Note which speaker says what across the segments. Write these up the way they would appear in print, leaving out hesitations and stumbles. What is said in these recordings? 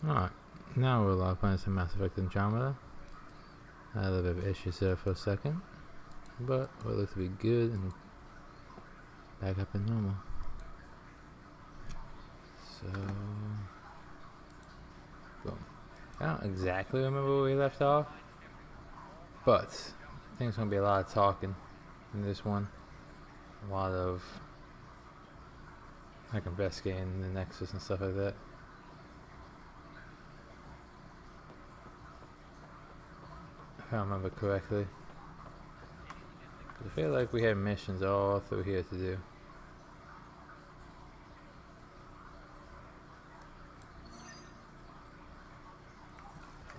Speaker 1: Alright, now we're playing some Mass Effect Andromeda. I had a little bit of issues there for a second, but it looks to be good and back up in normal. So, boom. I don't exactly remember where we left off, but I think it's going to be a lot of talking in this one. A lot of like investigating the Nexus and stuff like that. If I remember correctly. I feel like we had missions all through here to do.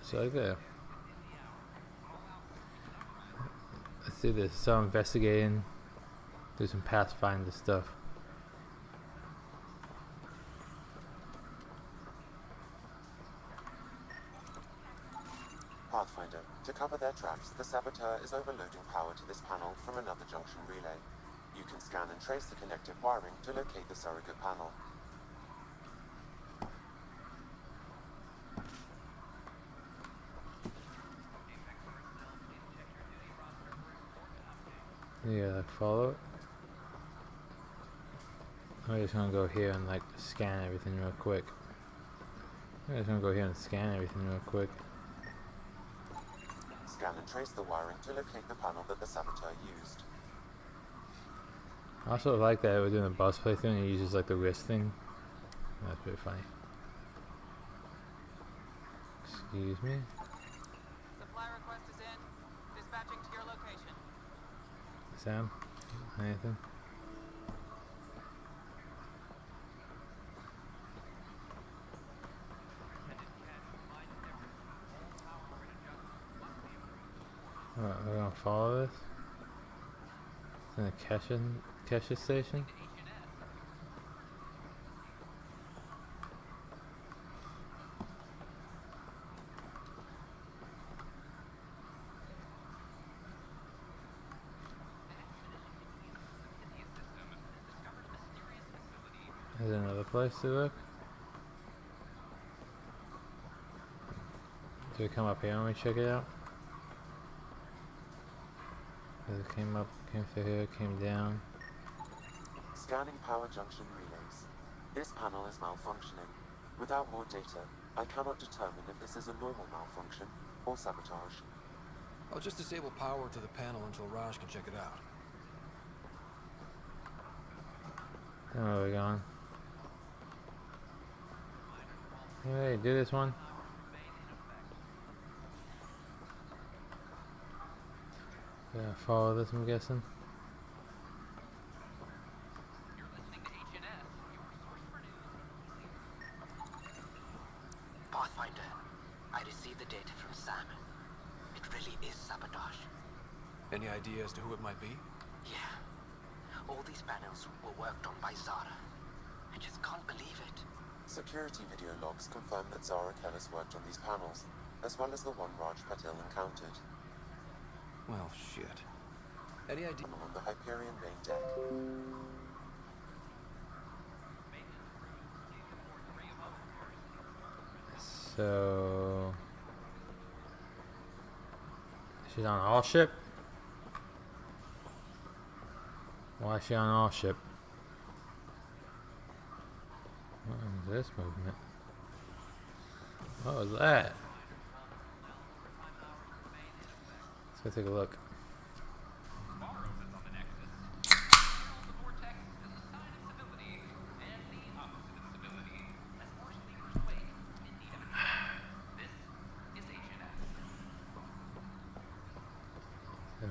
Speaker 1: So like there. Let's do this. Start investigating. Do some Pathfinder stuff.
Speaker 2: Pathfinder, to cover their tracks, the saboteur is overloading power to this panel from another junction relay. You can scan and trace the connective wiring to locate the surrogate panel.
Speaker 1: Yeah, like follow it. I'm just gonna go here and like scan everything real quick. I'm just gonna go here and scan everything real quick.
Speaker 2: Scan and trace the wiring to locate the panel that the saboteur used.
Speaker 1: I also like that we're doing a bus playthrough and he uses like the wrist thing. That's pretty funny. Excuse me.
Speaker 3: Supply request is in. Dispatching to your location.
Speaker 1: Sam? Anything? Alright, we're gonna follow this. It's in the Kesha station. Is there another place to look? Do we come up here and we check it out? It came up, came through here, came down.
Speaker 2: Scanning power junction relays. This panel is malfunctioning. Without more data, I cannot determine if this is a normal malfunction or sabotage.
Speaker 4: I'll just disable power to the panel until Raj can check it out.
Speaker 1: Where are we going? Hey, do this one. Yeah, follow this, I'm guessing.
Speaker 3: You're listening to HNS, your source for news.
Speaker 5: Pathfinder, I received the data from Sam. It really is sabotage.
Speaker 4: Any idea as to who it might be?
Speaker 5: Yeah. All these panels were worked on by Zara. I just can't believe it.
Speaker 2: Security video logs confirm that Zara Kellis worked on these panels, as well as the one Raj Patel encountered.
Speaker 4: Well, shit. Any idea?
Speaker 2: On the Hyperion main deck.
Speaker 1: So she's on all ship? Why is she on all ship? What is this movement? What was that? Let's go take a look.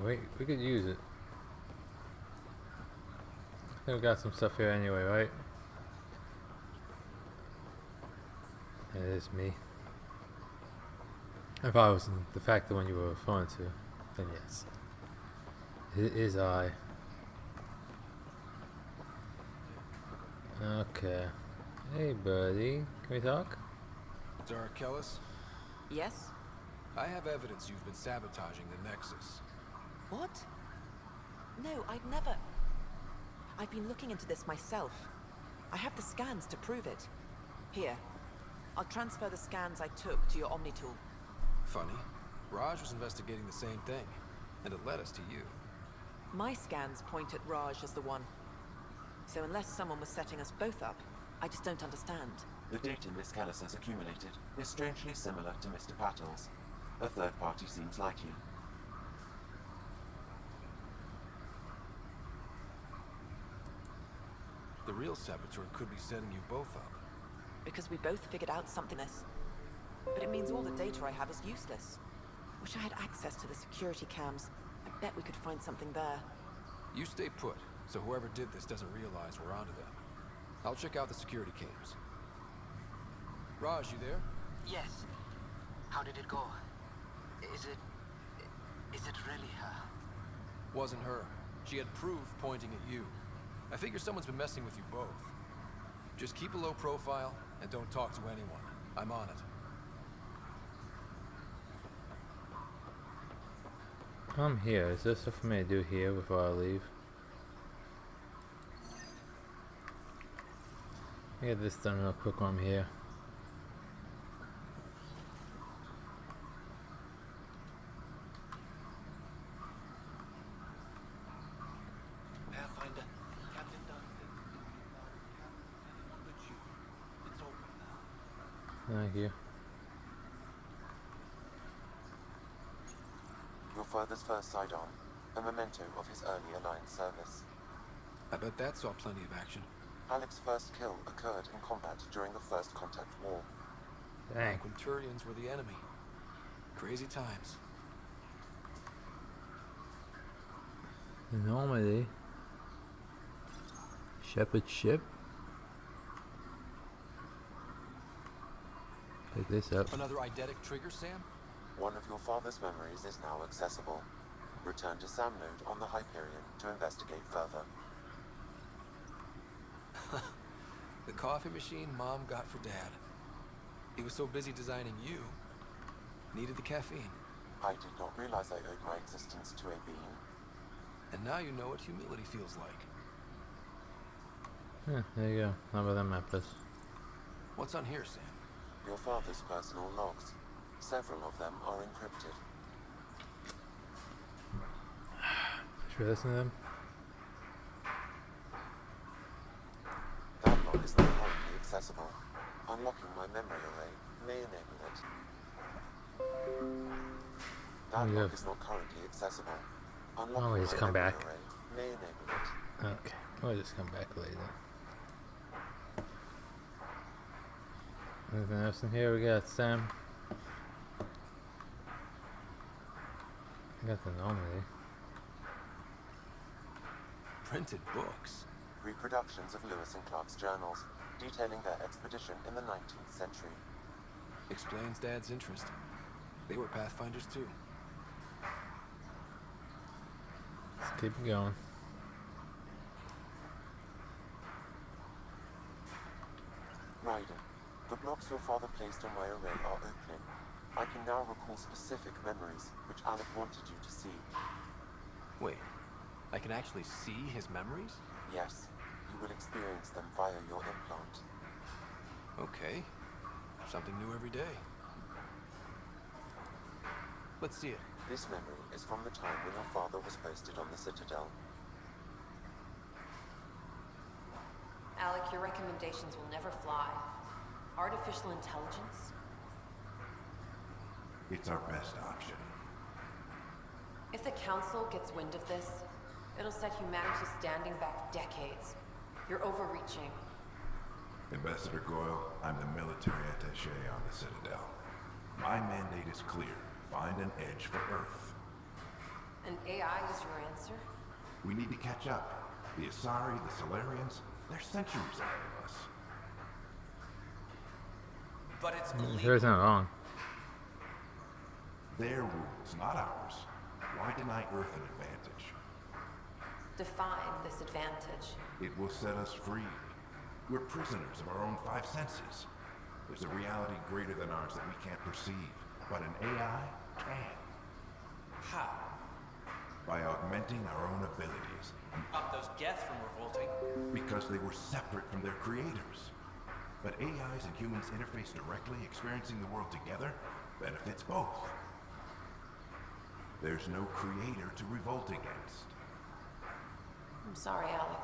Speaker 1: Wait, we could use it. I think we got some stuff here anyway, right? It is me. If I was the fact the one you were referring to, then yes. It is I. Okay. Hey buddy, can we talk?
Speaker 4: Zara Kellis?
Speaker 6: Yes?
Speaker 4: I have evidence you've been sabotaging the Nexus.
Speaker 6: What? No, I'd never... I've been looking into this myself. I have the scans to prove it. Here. I'll transfer the scans I took to your Omni tool.
Speaker 4: Funny. Raj was investigating the same thing, and it led us to you.
Speaker 6: My scans point at Raj as the one. So unless someone was setting us both up, I just don't understand.
Speaker 2: The data Miss Callis has accumulated is strangely similar to Mr. Pattle's. A third party seems likely.
Speaker 4: The real saboteur could be setting you both up.
Speaker 6: Because we both figured out something else. But it means all the data I have is useless. Wish I had access to the security cams. I bet we could find something there.
Speaker 4: You stay put, so whoever did this doesn't realize we're onto them. I'll check out the security cams. Raj, you there?
Speaker 5: Yes. How did it go? Is it really her?
Speaker 4: Wasn't her. She had proof pointing at you. I figure someone's been messing with you both. Just keep a low profile and don't talk to anyone. I'm on it.
Speaker 1: I'm here. Is there stuff for me to do here before I leave? I'll get this done real quick while I'm here.
Speaker 5: Pathfinder, Captain Dunstan. Anyone but you. It's open now.
Speaker 1: Thank you.
Speaker 2: Your father's first sidearm, a memento of his early Alliance service.
Speaker 4: I bet that saw plenty of action.
Speaker 2: Alec's first kill occurred in combat during the First Contact War.
Speaker 1: Dang.
Speaker 4: Back when Turians were the enemy. Crazy times.
Speaker 1: Normally, Shepherd ship. Pick this up.
Speaker 4: Another eidetic trigger, Sam?
Speaker 2: One of your father's memories is now accessible. Return to Sam Node on the Hyperion to investigate further.
Speaker 4: The coffee machine Mom got for Dad. He was so busy designing you, needed the caffeine.
Speaker 2: I did not realize I owed my existence to a being.
Speaker 4: And now you know what humility feels like.
Speaker 1: Yeah, there you go. How about that map this?
Speaker 4: What's on here, Sam?
Speaker 2: Your father's personal logs. Several of them are encrypted.
Speaker 1: Should we listen to them?
Speaker 2: That log is not currently accessible. Unlocking my memory array may enable it. That
Speaker 1: Oh,
Speaker 2: log
Speaker 1: yeah.
Speaker 2: is not currently accessible.
Speaker 1: Why
Speaker 2: Unlocking
Speaker 1: don't we
Speaker 2: my
Speaker 1: just come
Speaker 2: memory
Speaker 1: back?
Speaker 2: array may enable it.
Speaker 1: Okay, we'll just come back later. Anything else in here? We got Sam. I got the anomaly.
Speaker 4: Printed books.
Speaker 2: Reproductions of Lewis and Clark's journals, detailing their expedition in the 19th century.
Speaker 4: Explains Dad's interest. They were Pathfinders too.
Speaker 1: Let's keep it going.
Speaker 2: Ryder, the blocks your father placed on my array are opening. I can now recall specific memories, which Alec wanted you to see.
Speaker 4: Wait, I can actually see his memories?
Speaker 2: Yes, you will experience them via your implant.
Speaker 4: Okay. Something new every day. Let's see it.
Speaker 2: This memory is from the time when your father was posted on the Citadel.
Speaker 7: Alec, your recommendations will never fly. Artificial intelligence?
Speaker 8: It's our best option.
Speaker 7: If the Council gets wind of this, it'll set humanity standing back decades. You're overreaching.
Speaker 8: Ambassador Goyle, I'm the military attaché on the Citadel. My mandate is clear. Find an edge for Earth.
Speaker 7: And AI is your answer?
Speaker 8: We need to catch up. The Asari, the Solarians, they're centuries ahead of us.
Speaker 5: But it's
Speaker 1: There's not wrong.
Speaker 8: Their rules, not ours. Why deny Earth an advantage?
Speaker 7: Define this advantage.
Speaker 8: It will set us free. We're prisoners of our own five senses. There's a reality greater than ours that we can't perceive, but an AI can.
Speaker 5: how?
Speaker 8: By augmenting our own abilities,
Speaker 5: Stop those Geth from revolting.
Speaker 8: because they were separate from their creators. But AIs and humans interface directly, experiencing the world together, benefits both. There's no creator to revolt against.
Speaker 7: I'm sorry, Alec.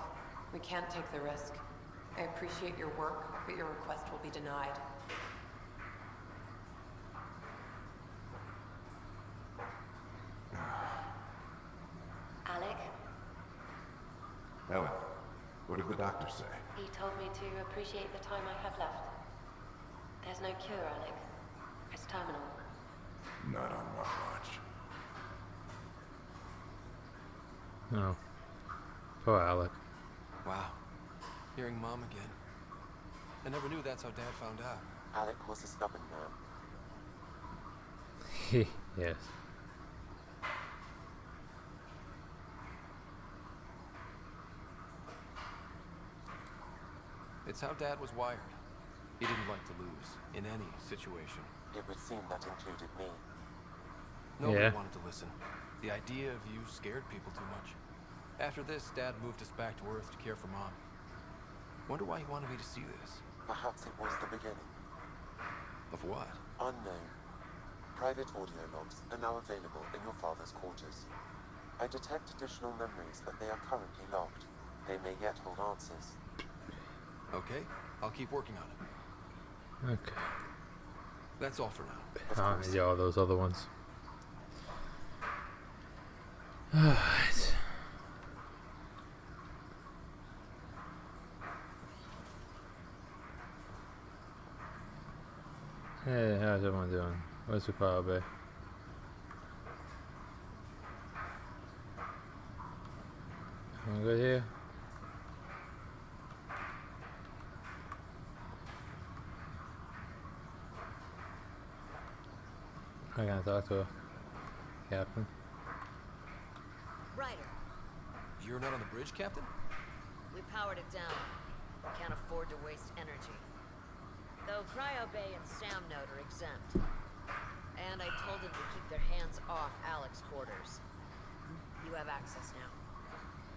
Speaker 7: We can't take the risk. I appreciate your work, but your request will be denied.
Speaker 9: Alec,
Speaker 8: Ellen, what did the doctor say?
Speaker 9: he told me to appreciate the time I have left. There's no cure, Alec. It's terminal.
Speaker 8: Not on my watch.
Speaker 1: No. Poor Alec.
Speaker 4: Wow. Hearing Mom again. I never knew that's how Dad found out.
Speaker 2: Alec was a stubborn man.
Speaker 1: Yes.
Speaker 4: It's how Dad was wired. He didn't like to lose, in any situation.
Speaker 2: It would seem that included me.
Speaker 4: Nobody
Speaker 1: Yeah.
Speaker 4: wanted to listen. The idea of you scared people too much. After this, Dad moved us back to Earth to care for Mom. Wonder why he wanted me to see this.
Speaker 2: Perhaps it was the beginning.
Speaker 4: Of what?
Speaker 2: Unknown. Private audio logs are now available in your father's quarters. I detect additional memories, but they are currently logged. They may yet hold answers.
Speaker 4: Okay, I'll keep working on it.
Speaker 1: Okay.
Speaker 4: That's all for now.
Speaker 2: Of
Speaker 1: I don't
Speaker 2: course.
Speaker 1: need all those other ones. Alright. Hey, how's everyone doing? Where's the car, babe? Everyone good here? I gotta talk to her. Captain.
Speaker 10: Ryder,
Speaker 4: You're not on the bridge, Captain?
Speaker 10: we powered it down. Can't afford to waste energy. Though Cryo Bay and Sam Note are exempt. And I told them to keep their hands off Alec's quarters. You have access now.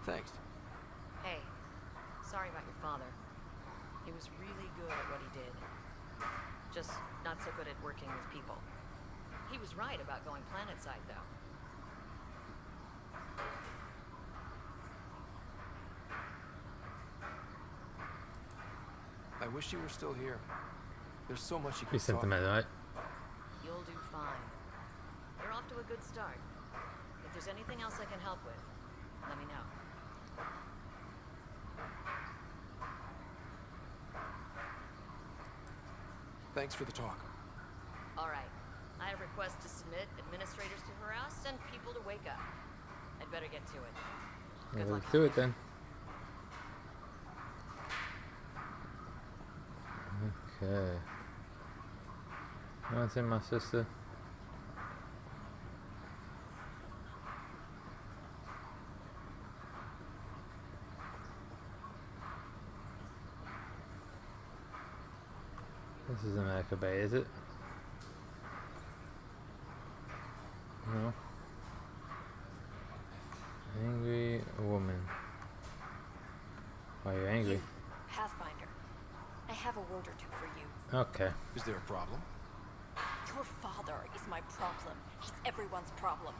Speaker 4: Thanks.
Speaker 10: Hey, sorry about your father. He was really good at what he did. Just not so good at working with people. He was right about going planetside, though.
Speaker 4: I wish you were still here. There's so much you
Speaker 1: We
Speaker 4: could
Speaker 1: sent
Speaker 4: talk
Speaker 1: them out, right?
Speaker 10: You'll do fine. You're off to a good start. If there's anything else I can help with, let me know.
Speaker 4: Thanks for the talk.
Speaker 10: All right. I have requests to submit, administrators to harass, and people to wake up. I'd better get to it. Good
Speaker 1: Well,
Speaker 10: luck.
Speaker 1: let's do it then. Okay. You want to see my sister? This is America Bay, is it? No. Angry woman. Why are you angry?
Speaker 11: You, Pathfinder. I have a word or two for you.
Speaker 1: Okay.
Speaker 4: Is there a problem?
Speaker 11: Your father is my problem. He's everyone's problem.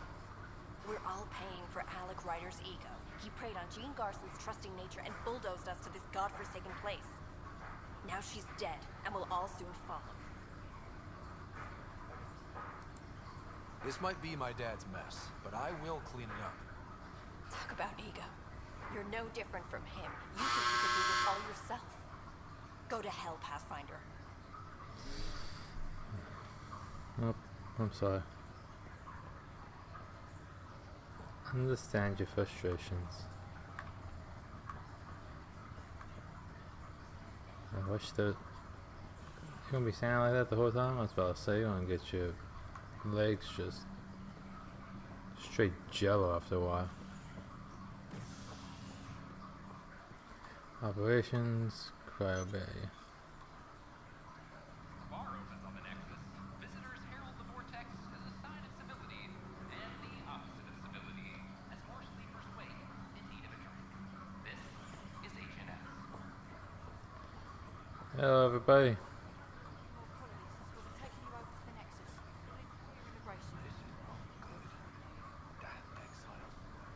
Speaker 11: We're all paying for Alec Ryder's ego. He preyed on Jean Garson's trusting nature and bulldozed us to this godforsaken place. Now she's dead, and we'll all soon follow.
Speaker 4: This might be my dad's mess, but I will clean it up.
Speaker 11: Talk about ego. You're no different from him. You think you can do this all yourself. Go to hell, Pathfinder.
Speaker 1: Nope. I'm sorry. Understand your frustrations. I wish that you're gonna be sounding like that the whole time. I was about to say you're gonna get your legs just straight jello after a while. Operations, Cryo Bay.
Speaker 3: Borrowed on the Nexus, visitors herald the vortex as a sign of civility, and the opposite of civility as forcefully persuade in need of a drink. This is H&S.
Speaker 1: Hello, everybody.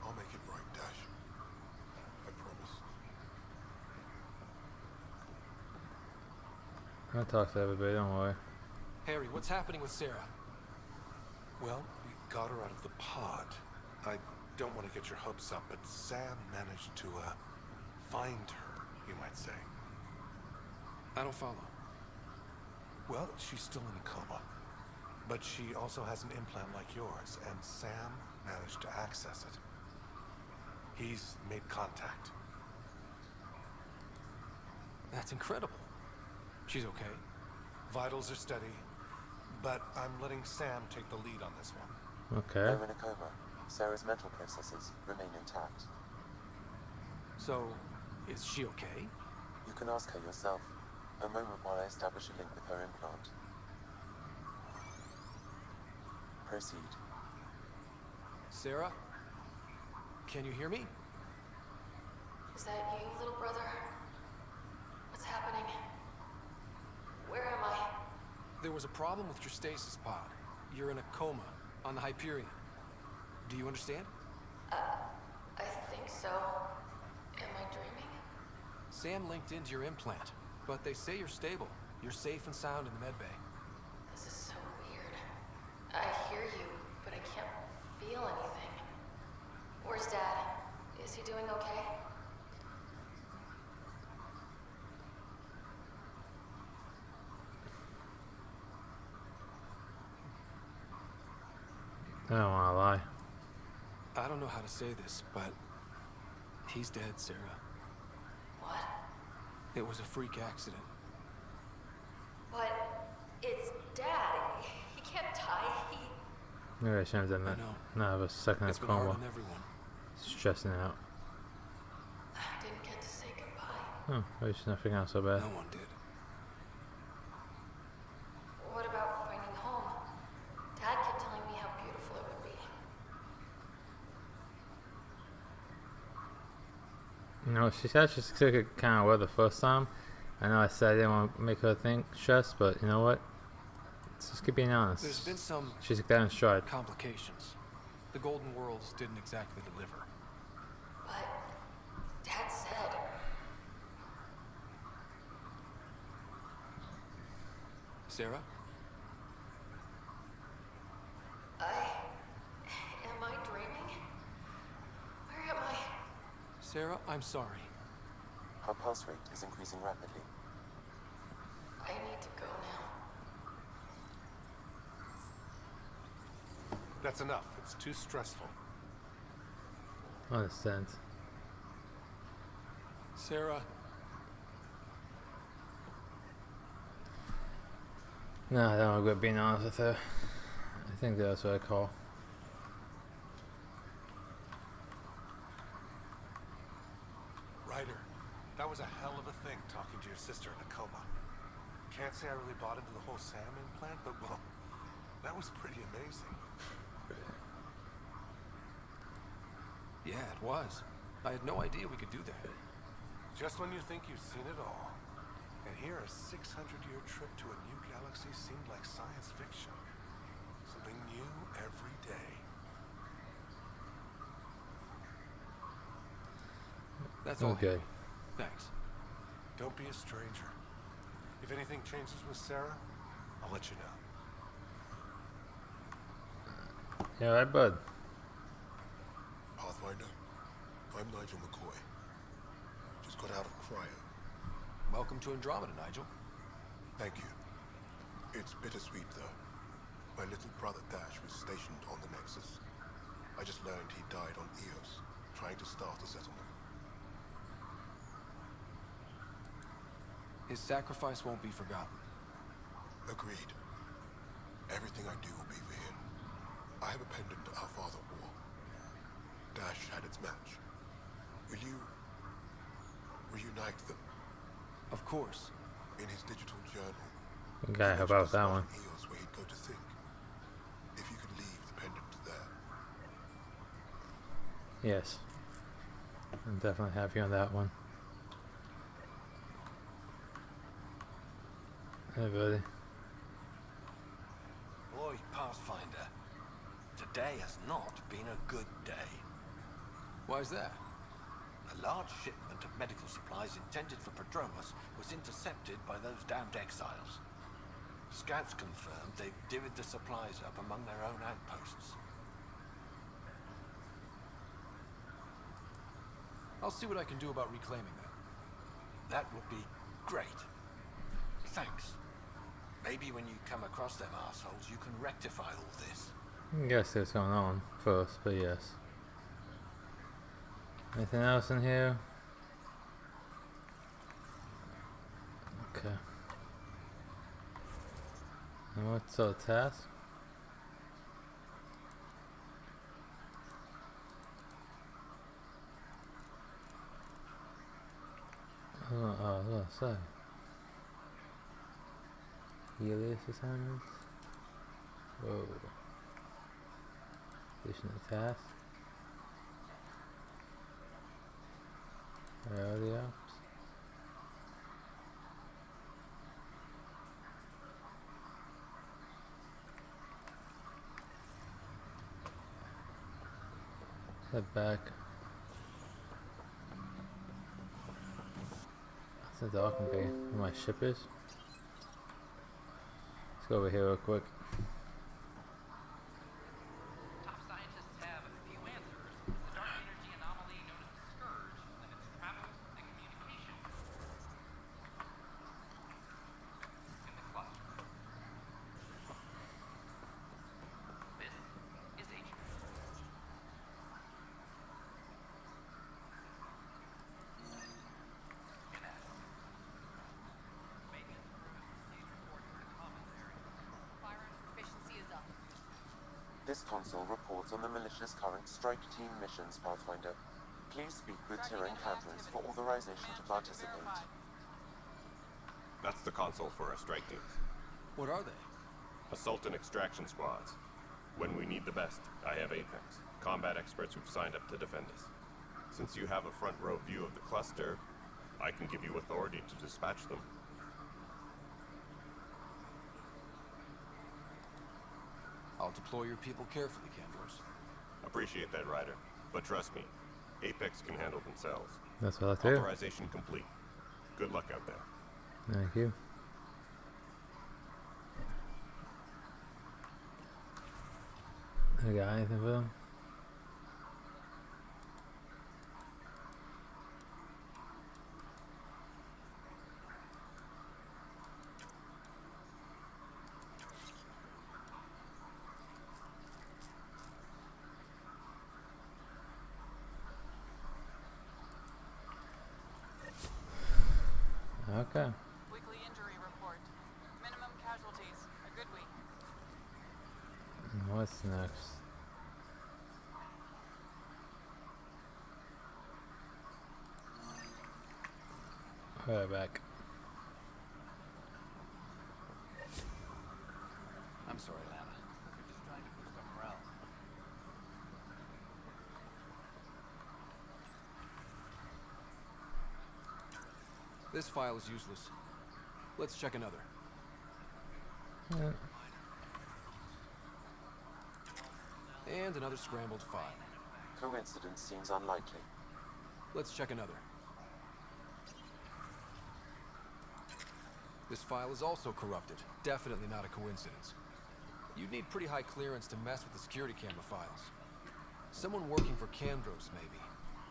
Speaker 8: I'll make it right, Dash. I promise.
Speaker 1: I'll talk to everybody, don't worry.
Speaker 4: Harry, what's happening with Sarah?
Speaker 12: Well, we got her out of the pod. I don't want to get your hopes up, but Sam managed to, find her, you might say.
Speaker 4: I don't follow.
Speaker 12: Well, she's still in a coma. But she also has an implant like yours, and Sam managed to access it. He's made contact.
Speaker 4: That's incredible. She's okay.
Speaker 12: Vitals are steady, but I'm letting Sam take the lead on this one.
Speaker 1: Okay.
Speaker 2: They're in a coma. Sarah's mental processes remain intact.
Speaker 4: So, is she okay?
Speaker 2: You can ask her yourself. A moment while I establish a link with her implant. Proceed.
Speaker 4: Sarah? Can you hear me?
Speaker 7: Is that you, little brother? What's happening? Where am I?
Speaker 4: There was a problem with your stasis pod. You're in a coma on the Hyperion. Do you understand?
Speaker 7: I think so. Am I dreaming?
Speaker 4: Sam linked into your implant, but they say you're stable. You're safe and sound in the medbay.
Speaker 7: This is so weird. I hear you, but I can't feel anything. Where's Dad? Is he doing okay?
Speaker 1: I don't want to lie.
Speaker 4: I don't know how to say this, but he's dead, Sarah.
Speaker 7: What?
Speaker 4: It was a freak accident.
Speaker 7: But it's Dad. He can't die.
Speaker 1: Maybe I shouldn't have done that.
Speaker 4: I know.
Speaker 1: Not have a second
Speaker 4: It's
Speaker 1: of
Speaker 4: been hard
Speaker 1: coma.
Speaker 4: on everyone.
Speaker 1: Stressing out.
Speaker 7: I didn't get to say goodbye.
Speaker 1: Oh, maybe she's not freaking out so bad.
Speaker 4: No one did.
Speaker 7: What about finding home? Dad kept telling me how beautiful it would be.
Speaker 1: You know, she said she took it kind of well the first time. I know I said I didn't want to make her think stress, but you know what? Let's just keep being honest.
Speaker 4: There's been some
Speaker 1: She took that in stride.
Speaker 4: complications. The Golden Worlds didn't exactly deliver.
Speaker 7: But Dad said...
Speaker 4: Sarah?
Speaker 7: Am I dreaming? Where am I?
Speaker 4: Sarah, I'm sorry.
Speaker 2: Her pulse rate is increasing rapidly.
Speaker 7: I need to go now.
Speaker 12: That's enough. It's too stressful.
Speaker 1: I understand.
Speaker 4: Sarah,
Speaker 1: No, I don't regret being honest with her. I think that's what I call.
Speaker 12: Ryder, that was a hell of a thing talking to your sister in a coma. Can't say I really bought into the whole Sam implant, but well, that was pretty amazing.
Speaker 4: yeah, it was. I had no idea we could do that.
Speaker 12: Just when you think you've seen it all. And here a 600-year trip to a new galaxy seemed like science fiction. Something new every day.
Speaker 4: That's all.
Speaker 1: Okay.
Speaker 4: Thanks.
Speaker 12: Don't be a stranger. If anything changes with Sarah, I'll let you know.
Speaker 1: Yeah, right, bud.
Speaker 8: Pathfinder, I'm Nigel McCoy. Just got out of cryo.
Speaker 4: Welcome to Andromeda, Nigel.
Speaker 8: Thank you. It's bittersweet, though. My little brother Dash was stationed on the Nexus. I just learned he died on Eos, trying to start a settlement.
Speaker 4: His sacrifice won't be forgotten.
Speaker 8: Agreed. Everything I do will be for him. I have a pendant our father wore. Dash had its match. Will you reunite them?
Speaker 4: Of course.
Speaker 8: In his digital journal.
Speaker 1: Okay, how about that one?
Speaker 8: Eos where he'd go to think. If you could leave the pendant there.
Speaker 1: Yes. I'm definitely happy on that one. Hey, buddy.
Speaker 12: Boy, Pathfinder, today has not been a good day.
Speaker 4: Why is that?
Speaker 12: A large shipment of medical supplies intended for Prodromos was intercepted by those damned exiles. Scouts confirmed they've divvied the supplies up among their own outposts.
Speaker 4: I'll see what I can do about reclaiming them.
Speaker 12: That would be great. Thanks. Maybe when you come across them assholes, you can rectify all this.
Speaker 1: I guess see what's going on first, but yes. Anything else in here? Okay. And what's our task? Oh, I was gonna say. Helios assignments. Whoa. Additional task. Priority ops. Head back. That's the docking bay where my ship is. Let's go over here real quick.
Speaker 3: Top scientists have a few answers. The dark energy anomaly known as the Scourge limits travel and communication in the cluster. This is HVAC. Maintenance crews, please report to the commons area.
Speaker 11: Byron, proficiency is up.
Speaker 2: This console reports on the militia's current strike team missions, Pathfinder. Please speak with Tyrann handlers for authorization to participate.
Speaker 13: That's the console for our strike teams.
Speaker 4: What are they?
Speaker 13: Assault and extraction squads. When we need the best, I have Apex, combat experts who've signed up to defend us. Since you have a front row view of the cluster, I can give you authority to dispatch them.
Speaker 4: I'll deploy your people carefully, Kandros.
Speaker 13: Appreciate that, Ryder. But trust me, Apex can handle themselves.
Speaker 1: That's what I do.
Speaker 13: Authorization complete. Good luck out there.
Speaker 1: Thank you. I got anything for them? Okay.
Speaker 14: Weekly injury report. Minimum casualties. A good week.
Speaker 1: And what's next? Alright, back.
Speaker 4: I'm sorry, Lana. We're just trying to boost our morale. This file is useless. Let's check another.
Speaker 1: Yeah.
Speaker 4: And another scrambled file.
Speaker 2: Coincidence seems unlikely.
Speaker 4: Let's check another. This file is also corrupted. Definitely not a coincidence. You'd need pretty high clearance to mess with the security camera files. Someone working for Kandros, maybe.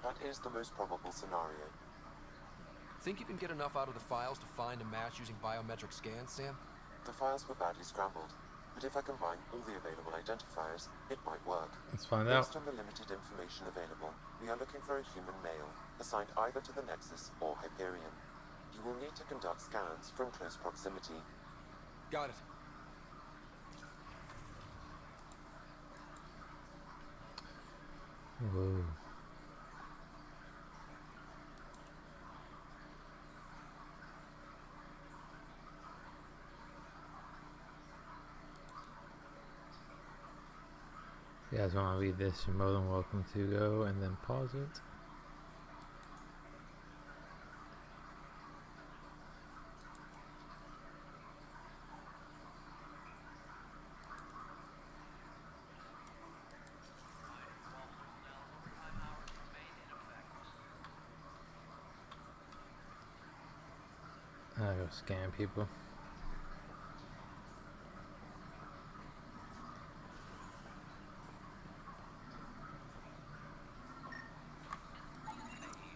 Speaker 2: That is the most probable scenario.
Speaker 4: Think you can get enough out of the files to find a match using biometric scans, Sam?
Speaker 2: The files were badly scrambled, but if I combine all the available identifiers, it might work.
Speaker 1: Let's find out.
Speaker 2: Based on the limited information available, we are looking for a human male, assigned either to the Nexus or Hyperion. You will need to conduct scans from close proximity.
Speaker 4: Got it.
Speaker 1: Whoa. If you guys want to read this, you're more than welcome to go and then pause it. Go scan people.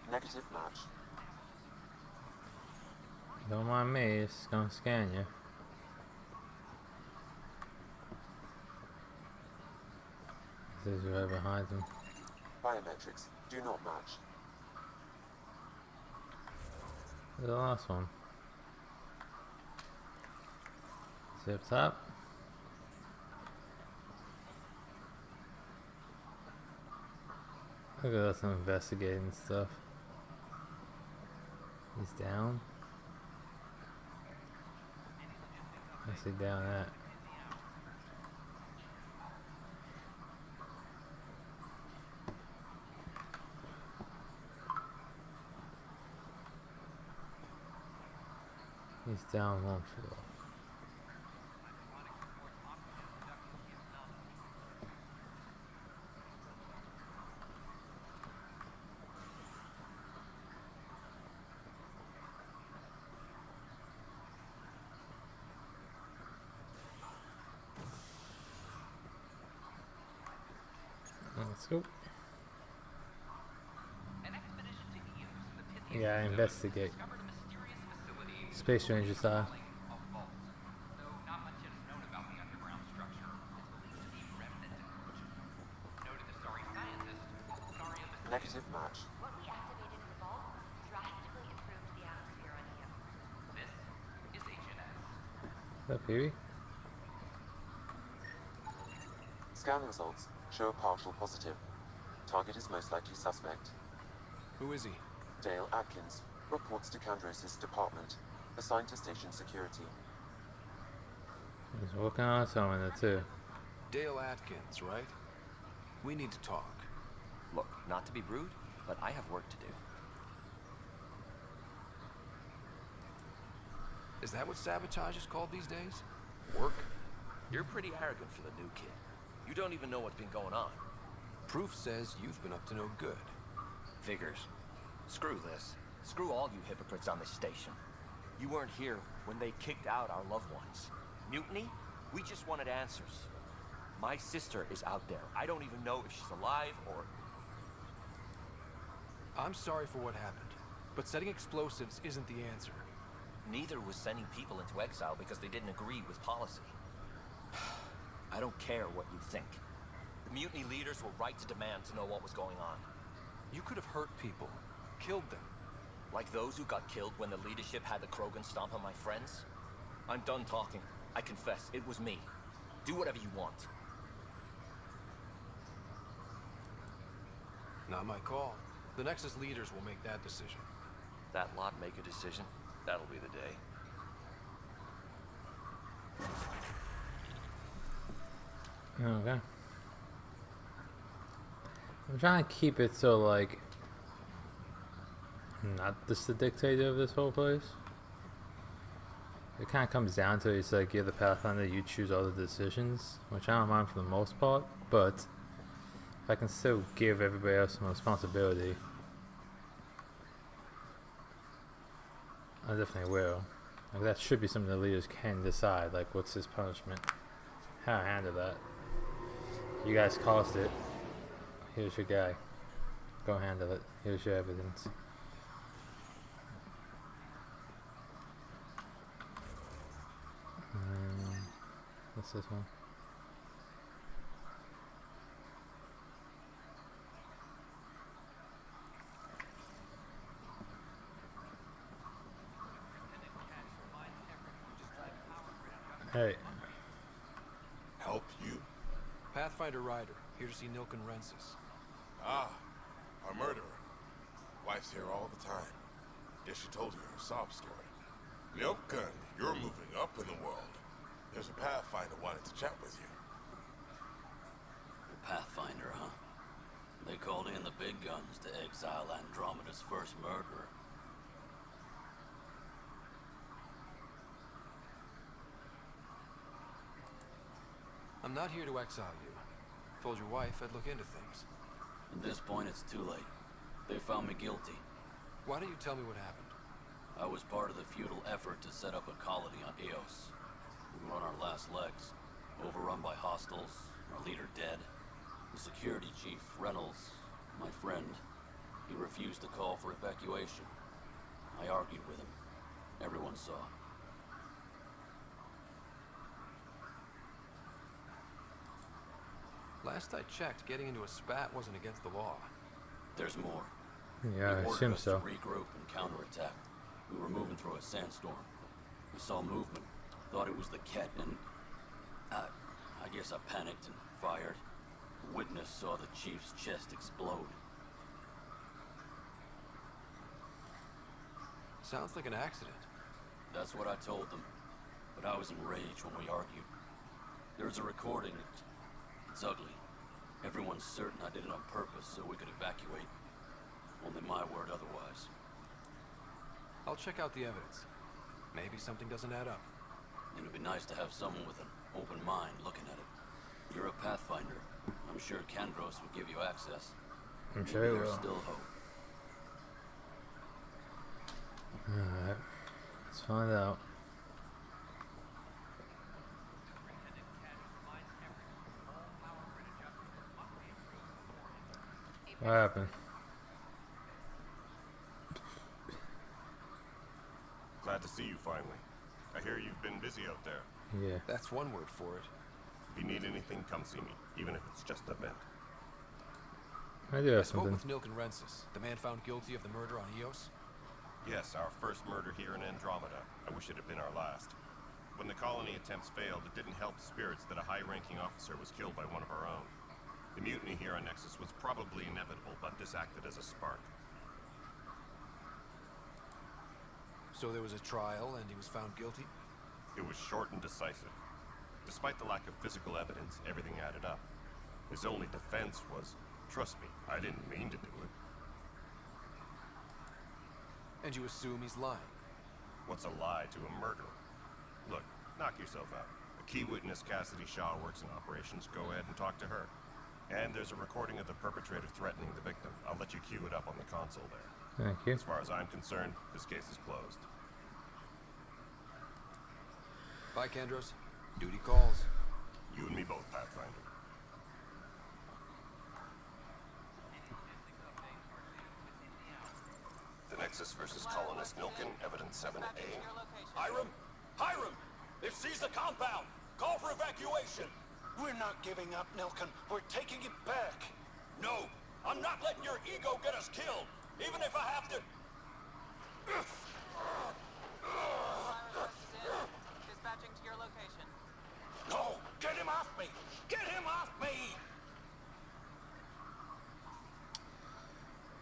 Speaker 2: Negative match.
Speaker 1: Don't mind me, it's gonna scan you. There's right behind them.
Speaker 2: Biometrics do not match.
Speaker 1: The last one. Zip top. Look at us investigating stuff. He's down. I see down that. He's down one floor. Let's go. Yeah, investigate. Space Ranger style.
Speaker 2: Negative match.
Speaker 9: What we activated in the vault drastically improved the atmosphere on Io. This is HNS.
Speaker 1: What's up, Phoebe?
Speaker 2: Scan results show a partial positive. Target is most likely suspect.
Speaker 4: Who is he?
Speaker 2: Dale Atkins reports to Kandros' department, assigned to station security.
Speaker 1: He's working on something there too.
Speaker 4: Dale Atkins, right? We need to talk.
Speaker 15: Look, not to be rude, but I have work to do.
Speaker 4: Is that what sabotage is called these days? Work?
Speaker 12: You're pretty arrogant for the new kid. You don't even know what's been going on.
Speaker 4: Proof says you've been up to no good.
Speaker 15: Figures. Screw this. Screw all you hypocrites on this station. You weren't here when they kicked out our loved ones. Mutiny? We just wanted answers. My sister is out there. I don't even know if she's alive or...
Speaker 4: I'm sorry for what happened, but setting explosives isn't the answer.
Speaker 15: Neither was sending people into exile because they didn't agree with policy. I don't care what you think. The mutiny leaders were right to demand to know what was going on.
Speaker 4: You could have hurt people, killed them.
Speaker 15: Like those who got killed when the leadership had the Krogan stomp on my friends? I'm done talking. I confess, it was me. Do whatever you want.
Speaker 4: Not my call. The Nexus leaders will make that decision.
Speaker 15: That lot make a decision. That'll be the day.
Speaker 1: Okay. I'm trying to keep it so, like, I'm not just the dictator of this whole place. It kind of comes down to it's like you're the Pathfinder, you choose all the decisions, which I don't mind for the most part, but if I can still give everybody else some responsibility, I definitely will. Like, that should be something the leaders can decide, like what's his punishment, how to handle that. You guys caused it. Here's your guy. Go handle it. Here's your evidence. What's this one? Hey.
Speaker 8: Help you?
Speaker 4: Pathfinder Ryder, here to see Nilken Rensis.
Speaker 8: Ah, our murderer. Wife's here all the time. Guess she told you her sob story. Nilken, you're moving up in the world. There's a Pathfinder wanted to chat with you.
Speaker 16: Pathfinder, huh? They called in the big guns to exile Andromeda's first murderer.
Speaker 4: I'm not here to exile you. Told your wife I'd look into things.
Speaker 16: At this point, it's too late. They found me guilty.
Speaker 4: Why don't you tell me what happened?
Speaker 16: I was part of the futile effort to set up a colony on Eos. We were on our last legs, overrun by hostiles, our leader dead. The security chief, Reynolds, my friend, he refused to call for evacuation. I argued with him. Everyone saw.
Speaker 4: Last I checked, getting into a spat wasn't against the law.
Speaker 16: There's more.
Speaker 1: Yeah, I assume so.
Speaker 16: To regroup and counterattack. We were moving through a sandstorm. We saw movement. Thought it was the Ket, and I guess I panicked and fired. A witness saw the chief's chest explode.
Speaker 4: Sounds like an accident.
Speaker 16: That's what I told them. But I was enraged when we argued. There's a recording. It's ugly. Everyone's certain I did it on purpose so we could evacuate. Only my word otherwise.
Speaker 4: I'll check out the evidence. Maybe something doesn't add up.
Speaker 16: It'd be nice to have someone with an open mind looking at it. You're a Pathfinder. I'm sure Kandros would give you access.
Speaker 1: I'm sure he
Speaker 16: There's
Speaker 1: will.
Speaker 16: still hope.
Speaker 1: Alright. Let's find out. What happened?
Speaker 13: Glad to see you finally. I hear you've been busy out there.
Speaker 1: Yeah.
Speaker 4: That's one word for it.
Speaker 13: If you need anything, come see me, even if it's just a vent.
Speaker 1: I do have
Speaker 4: I spoke
Speaker 1: something.
Speaker 4: with Nilken Rensis, the man found guilty of the murder on Eos.
Speaker 13: Yes, our first murder here in Andromeda. I wish it had been our last. When the colony attempts failed, it didn't help spirits that a high-ranking officer was killed by one of our own. The mutiny here on Nexus was probably inevitable, but this acted as a spark.
Speaker 4: So there was a trial and he was found guilty?
Speaker 13: It was short and decisive. Despite the lack of physical evidence, everything added up. His only defense was, trust me, I didn't mean to do it.
Speaker 4: And you assume he's lying?
Speaker 13: What's a lie to a murderer? Look, knock yourself out. A key witness, Cassidy Shaw, works in operations. Go ahead and talk to her. And there's a recording of the perpetrator threatening the victim. I'll let you cue it up on the console there.
Speaker 1: Thank you.
Speaker 13: As far as I'm concerned, this case is closed.
Speaker 4: Bye, Kandros. Duty calls.
Speaker 13: You and me both, Pathfinder. The Nexus versus Colonist Nilken, Evidence 7A.
Speaker 17: Hiram! Hiram! They've seized the compound! Call for evacuation!
Speaker 12: We're not giving up, Nilken. We're taking it back.
Speaker 17: No! I'm not letting your ego get us killed! Even if I have to...
Speaker 14: Dispatching to your location.
Speaker 17: No! Get him off me! Get him off me!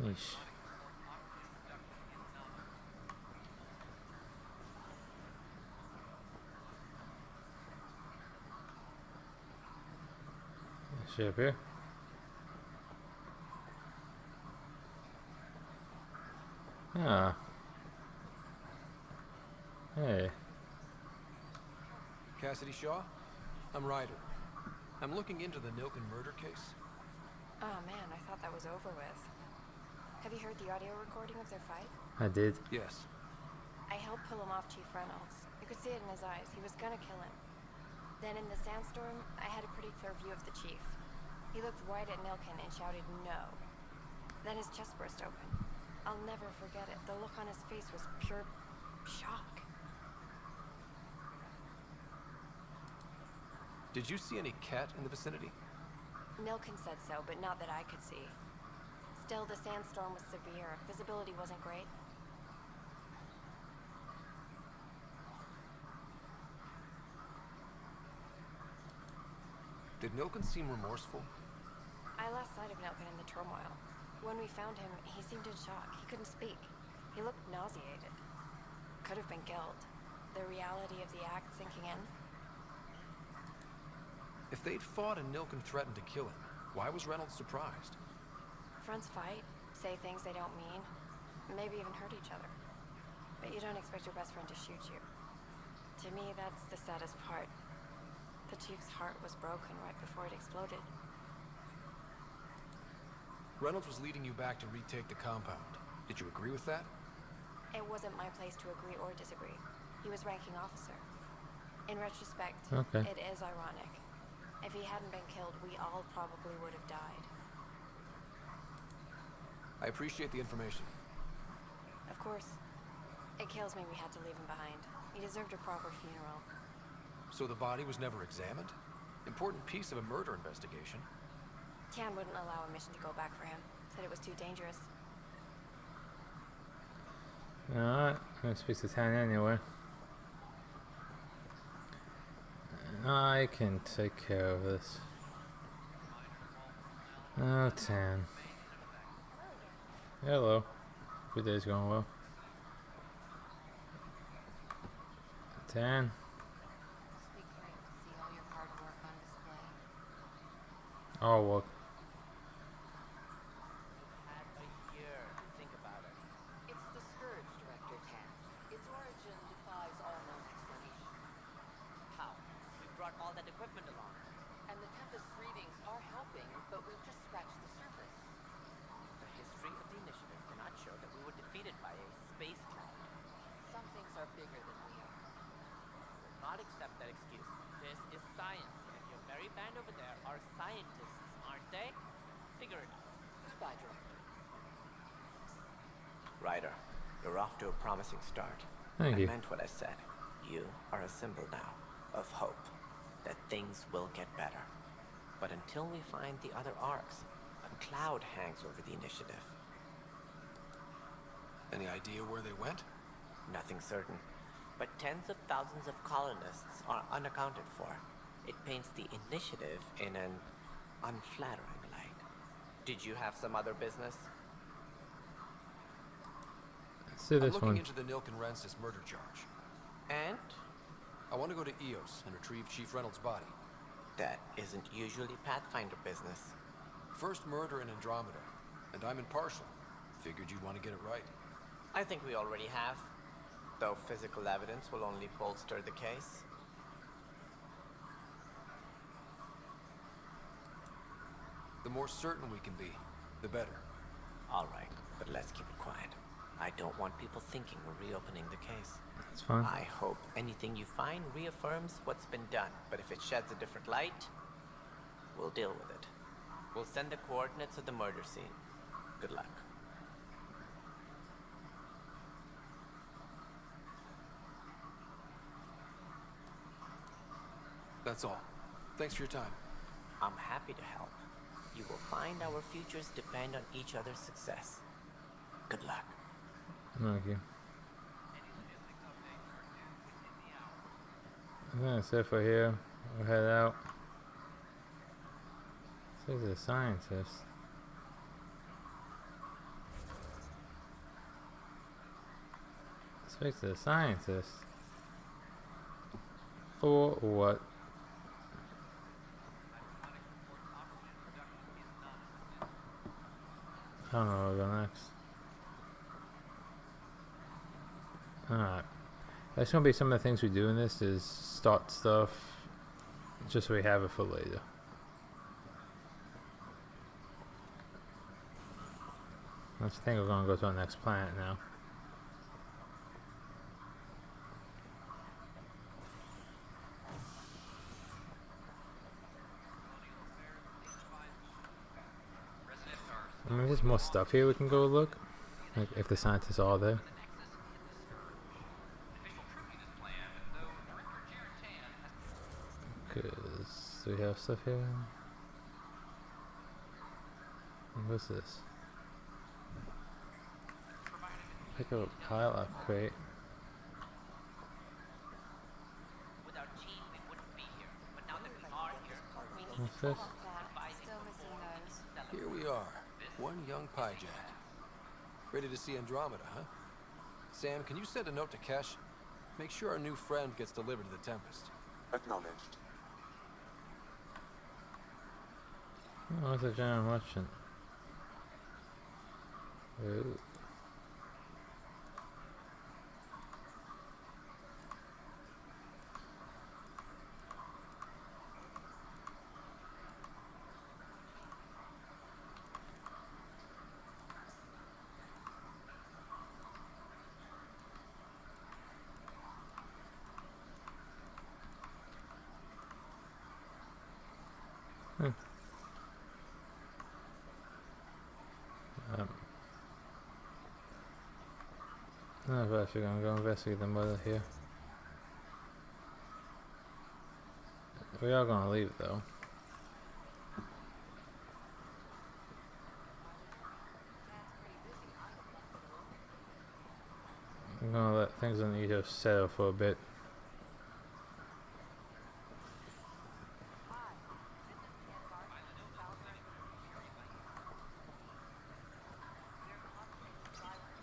Speaker 1: Yeesh. Shit up here. Ah. Hey.
Speaker 4: Cassidy Shaw? I'm Ryder. I'm looking into the Nilken murder case.
Speaker 11: Oh man, I thought that was over with. Have you heard the audio recording of their fight?
Speaker 1: I did.
Speaker 4: Yes.
Speaker 11: I helped pull him off Chief Reynolds. You could see it in his eyes. He was gonna kill him. Then in the sandstorm, I had a pretty clear view of the chief. He looked right at Nilken and shouted no. Then his chest burst open. I'll never forget it. The look on his face was pure shock.
Speaker 4: Did you see any cat in the vicinity?
Speaker 11: Nilken said so, but not that I could see. Still, the sandstorm was severe. Visibility wasn't great.
Speaker 4: Did Nilken seem remorseful?
Speaker 11: I lost sight of Nilken in the turmoil. When we found him, he seemed in shock. He couldn't speak. He looked nauseated. Could have been guilt. The reality of the act sinking in.
Speaker 4: If they'd fought and Nilken threatened to kill him, why was Reynolds surprised?
Speaker 11: Friends fight, say things they don't mean, maybe even hurt each other. But you don't expect your best friend to shoot you. To me, that's the saddest part. The chief's heart was broken right before it exploded.
Speaker 4: Reynolds was leading you back to retake the compound. Did you agree with that?
Speaker 11: It wasn't my place to agree or disagree. He was ranking officer. In retrospect,
Speaker 1: Okay.
Speaker 11: it is ironic. If he hadn't been killed, we all probably would have died.
Speaker 4: I appreciate the information.
Speaker 11: Of course. It kills me we had to leave him behind. He deserved a proper funeral.
Speaker 4: So the body was never examined? Important piece of a murder investigation.
Speaker 11: Tian wouldn't allow a mission to go back for him. Said it was too dangerous.
Speaker 1: Alright, I'm gonna speak to Tan anyway. I can take care of this. Oh, Tan. Hello. Good day's going well. Tan. Oh, well.
Speaker 5: Think about it. It's the Scourge, Director Tan. Its origin defies all known explanation. How? We brought all that equipment along. And the Tempest readings are helping, but we've just scratched the surface. The history of the initiative cannot show that we were defeated by a space cloud. Some things are bigger than we are. We'll not accept that excuse. This is science, and your very band over there are scientists, aren't they? Figure it out. Goodbye, Director.
Speaker 18: Ryder, you're off to a promising start.
Speaker 1: Thank you.
Speaker 18: I meant what I said. You are a symbol now of hope, that things will get better. But until we find the other arcs, a cloud hangs over the initiative.
Speaker 4: Any idea where they went?
Speaker 18: Nothing certain. But tens of thousands of colonists are unaccounted for. It paints the initiative in an unflattering light. Did you have some other business?
Speaker 1: See
Speaker 4: I'm
Speaker 1: this
Speaker 4: looking
Speaker 1: one.
Speaker 4: into the Nilk and Rensis murder charge.
Speaker 18: And?
Speaker 4: I want to go to Eos and retrieve Chief Reynolds' body.
Speaker 18: That isn't usually Pathfinder business.
Speaker 4: First murder in Andromeda, and I'm impartial. Figured you'd want to get it right.
Speaker 18: I think we already have, though physical evidence will only bolster the case.
Speaker 4: The more certain we can be, the better.
Speaker 18: All right, but let's keep it quiet. I don't want people thinking we're reopening the case.
Speaker 1: It's fine.
Speaker 18: I hope anything you find reaffirms what's been done, but if it sheds a different light, we'll deal with it. We'll send the coordinates of the murder scene. Good luck.
Speaker 4: That's all. Thanks for your time.
Speaker 18: I'm happy to help. You will find our futures depend on each other's success. Good luck.
Speaker 1: Thank you. That's it for here. We'll head out. This is a scientist. Speak to the scientist. For what? I don't know where to go next. Alright. That's gonna be some of the things we do in this is start stuff just so we have it for later. I think we're gonna go to our next planet now. I mean, there's more stuff here we can go look. Like if the scientists are there. Cause do we have stuff here? What's this? Pick up a pilot crate.
Speaker 5: Without Chief, we wouldn't be here. But now that we are here,
Speaker 1: What's this?
Speaker 11: Still missing those.
Speaker 4: Here we are. One young Pyjack. Ready to see Andromeda, huh? Sam, can you send a note to Kesh? Make sure our new friend gets delivered to the Tempest.
Speaker 2: Acknowledged.
Speaker 1: Oh, what's a giant merchant? Ooh. I'm actually gonna go investigate the mother here. We are gonna leave though. I'm gonna let things on Ego settle for a bit.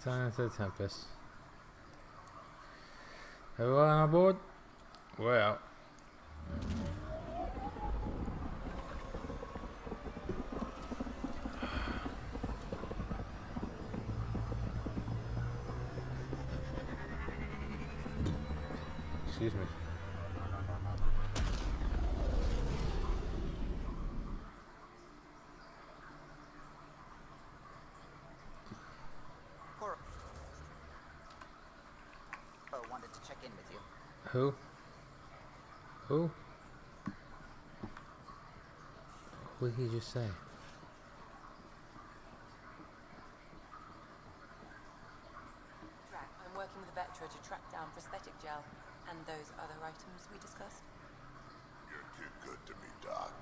Speaker 1: Turn into the Tempest. Everyone on board? We're out. Excuse me.
Speaker 19: Wanted to check in with you.
Speaker 1: Who? Who? What did he just say?
Speaker 6: I'm working with Vectra to track down prosthetic gel and those other items we discussed.
Speaker 8: You're too good to me, Doc.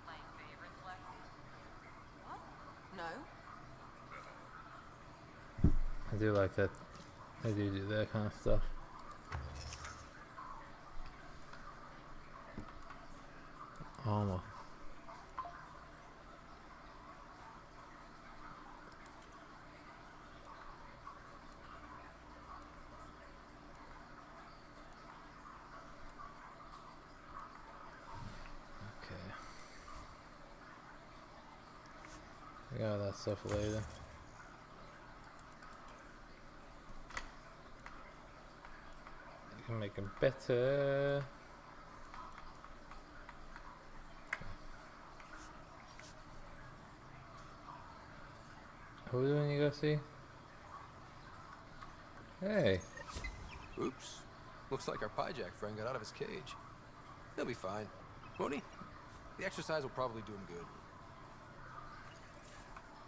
Speaker 5: Playing favorites, Lexi?
Speaker 6: What? No.
Speaker 1: I do like that. I do that kind of stuff. Almost. Okay. We got that stuff later. You can make them better. Who do you go see? Hey.
Speaker 4: Oops. Looks like our piejack friend got out of his cage. He'll be fine. Won't he? The exercise will probably do him good.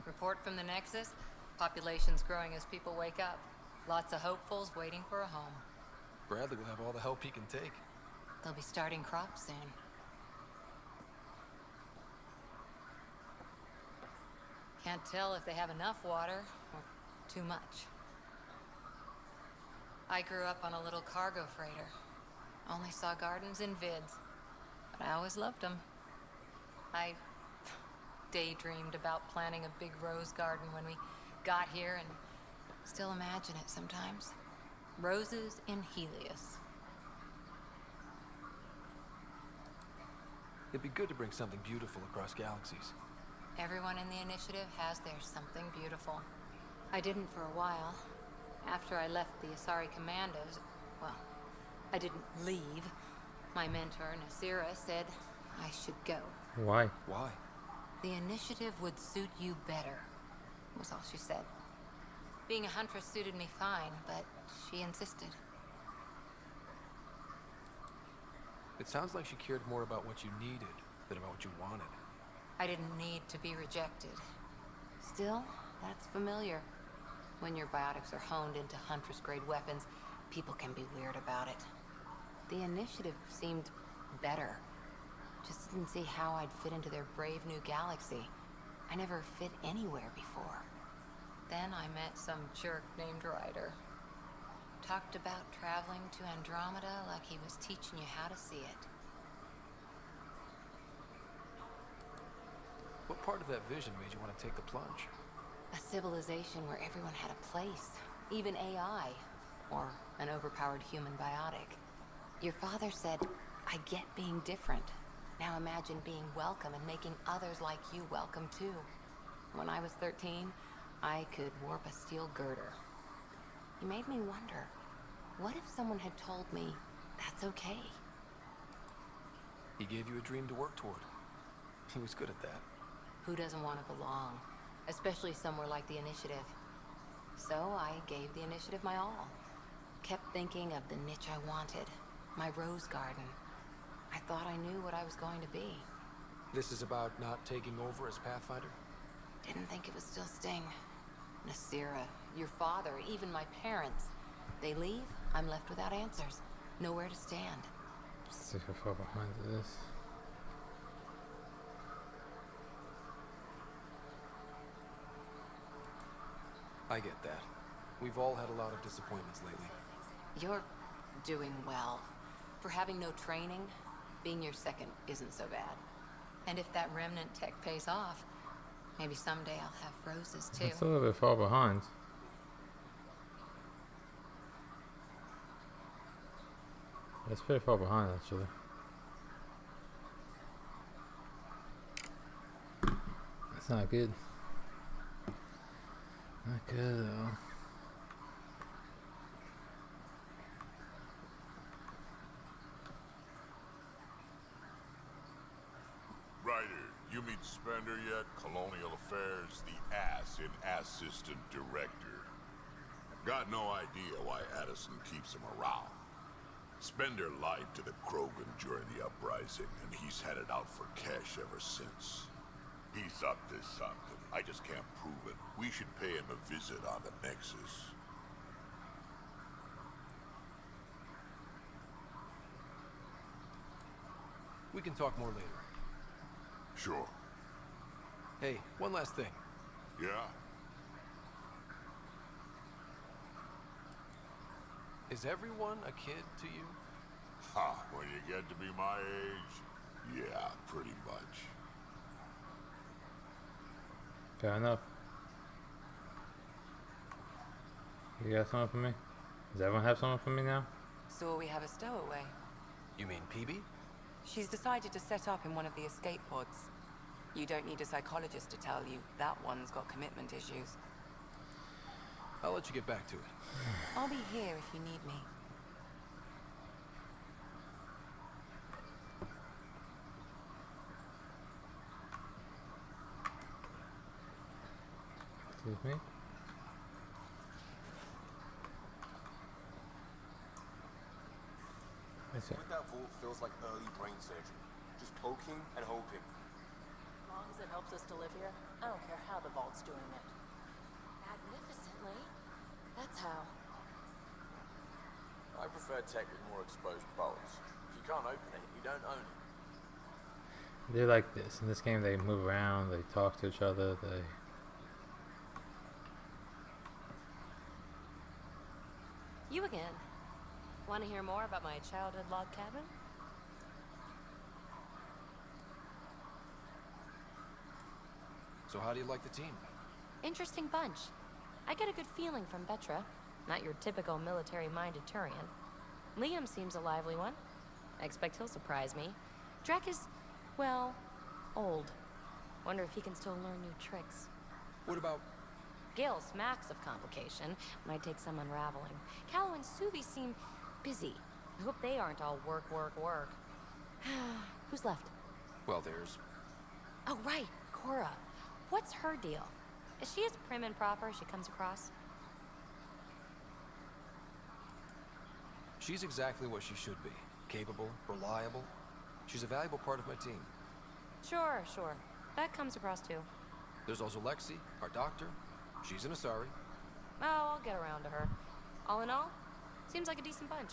Speaker 20: Report from the Nexus. Population's growing as people wake up. Lots of hopefuls waiting for a home.
Speaker 4: Bradley will have all the help he can take.
Speaker 20: They'll be starting crops soon. Can't tell if they have enough water or too much. I grew up on a little cargo freighter. Only saw gardens in vids, but I always loved them. I daydreamed about planting a big rose garden when we got here and still imagine it sometimes. Roses in Helios.
Speaker 4: It'd be good to bring something beautiful across galaxies.
Speaker 20: Everyone in the initiative has their something beautiful. I didn't for a while. After I left the Asari Commandos, well, I didn't leave. My mentor, Nasira, said I should go.
Speaker 1: Why?
Speaker 4: Why?
Speaker 20: The initiative would suit you better, was all she said. Being a huntress suited me fine, but she insisted.
Speaker 4: It sounds like she cared more about what you needed than about what you wanted.
Speaker 20: I didn't need to be rejected. Still, that's familiar. When your biotics are honed into Huntress-grade weapons, people can be weird about it. The initiative seemed better. Just didn't see how I'd fit into their brave new galaxy. I never fit anywhere before. Then I met some jerk named Ryder. Talked about traveling to Andromeda like he was teaching you how to see it.
Speaker 4: What part of that vision made you want to take the plunge?
Speaker 20: A civilization where everyone had a place, even AI, or an overpowered human biotic. Your father said, I get being different. Now imagine being welcome and making others like you welcome too. When I was 13, I could warp a steel girder. He made me wonder, what if someone had told me that's okay?
Speaker 4: He gave you a dream to work toward. He was good at that.
Speaker 20: Who doesn't want to belong? Especially somewhere like the Initiative. So I gave the Initiative my all. Kept thinking of the niche I wanted. My rose garden. I thought I knew what I was going to be.
Speaker 4: This is about not taking over as Pathfinder?
Speaker 20: Didn't think it was still Sting. Nasira, your father, even my parents. They leave, I'm left without answers. Nowhere to stand.
Speaker 1: See how far behind it is.
Speaker 4: I get that. We've all had a lot of disappointments lately.
Speaker 20: You're doing well. For having no training, being your second isn't so bad. And if that remnant tech pays off, maybe someday I'll have roses too.
Speaker 1: It's a little bit far behind. It's pretty far behind, actually. That's not good. Not good, though.
Speaker 21: Ryder, you meet Spender yet? Colonial Affairs, the ass in assistant director. Got no idea why Addison keeps him around. Spender lied to the Krogan during the uprising, and he's had it out for cash ever since. He's up to something. I just can't prove it. We should pay him a visit on the Nexus.
Speaker 4: We can talk more later.
Speaker 21: Sure.
Speaker 4: Hey, one last thing.
Speaker 21: Yeah?
Speaker 4: Is everyone a kid to you?
Speaker 21: Ha, when you get to be my age, yeah, pretty much.
Speaker 1: Fair enough. You got something for me? Does everyone have something for me now?
Speaker 6: So we have a stowaway.
Speaker 4: You mean PB?
Speaker 6: She's decided to set up in one of the escape pods. You don't need a psychologist to tell you that one's got commitment issues.
Speaker 4: I'll let you get back to it.
Speaker 6: I'll be here if you need me.
Speaker 1: Excuse me?
Speaker 22: With that vault feels like early brain surgery. Just poking and hoping.
Speaker 11: As long as it helps us to live here, I don't care how the vault's doing it. Magnificently. That's how.
Speaker 22: I prefer tech with more exposed bolts. If you can't open it, you don't own it.
Speaker 1: They're like this. In this game, they move around, they talk to each other, they...
Speaker 23: You again. Want to hear more about my childhood log cabin?
Speaker 4: So how do you like the team?
Speaker 23: Interesting bunch. I get a good feeling from Vetra. Not your typical military-minded Turian. Liam seems a lively one. I expect he'll surprise me. Drek is, well, old. Wonder if he can still learn new tricks.
Speaker 4: What about...
Speaker 23: Gil smacks of complication. Might take some unraveling. Callow and Suvi seem busy. I hope they aren't all work, work, work. Who's left?
Speaker 4: Well, there's...
Speaker 23: Oh, right. Cora. What's her deal? Is she as prim and proper as she comes across?
Speaker 4: She's exactly what she should be. Capable, reliable. She's a valuable part of my team.
Speaker 23: Sure, sure. That comes across too.
Speaker 4: There's also Lexi, our doctor. She's an Asari.
Speaker 23: Oh, I'll get around to her. All in all, seems like a decent bunch.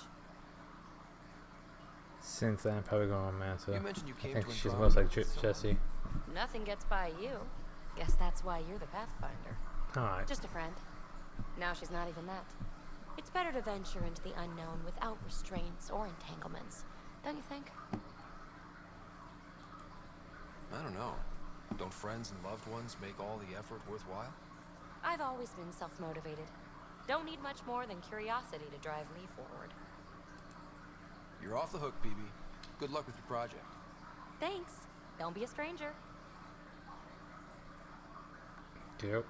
Speaker 1: Since then, I'm probably going to romance her.
Speaker 4: You mentioned you came
Speaker 1: I think
Speaker 4: to
Speaker 1: she's
Speaker 4: Andromeda
Speaker 1: most like
Speaker 4: with
Speaker 1: Jessie.
Speaker 23: Nothing gets by you. Guess that's why you're the Pathfinder.
Speaker 1: Alright.
Speaker 23: Just a friend. Now she's not even that. It's better to venture into the unknown without restraints or entanglements. Don't you think?
Speaker 4: I don't know. Don't friends and loved ones make all the effort worthwhile?
Speaker 23: I've always been self-motivated. Don't need much more than curiosity to drive me forward.
Speaker 4: You're off the hook, PB. Good luck with your project.
Speaker 23: Thanks. Don't be a stranger.
Speaker 1: Yep.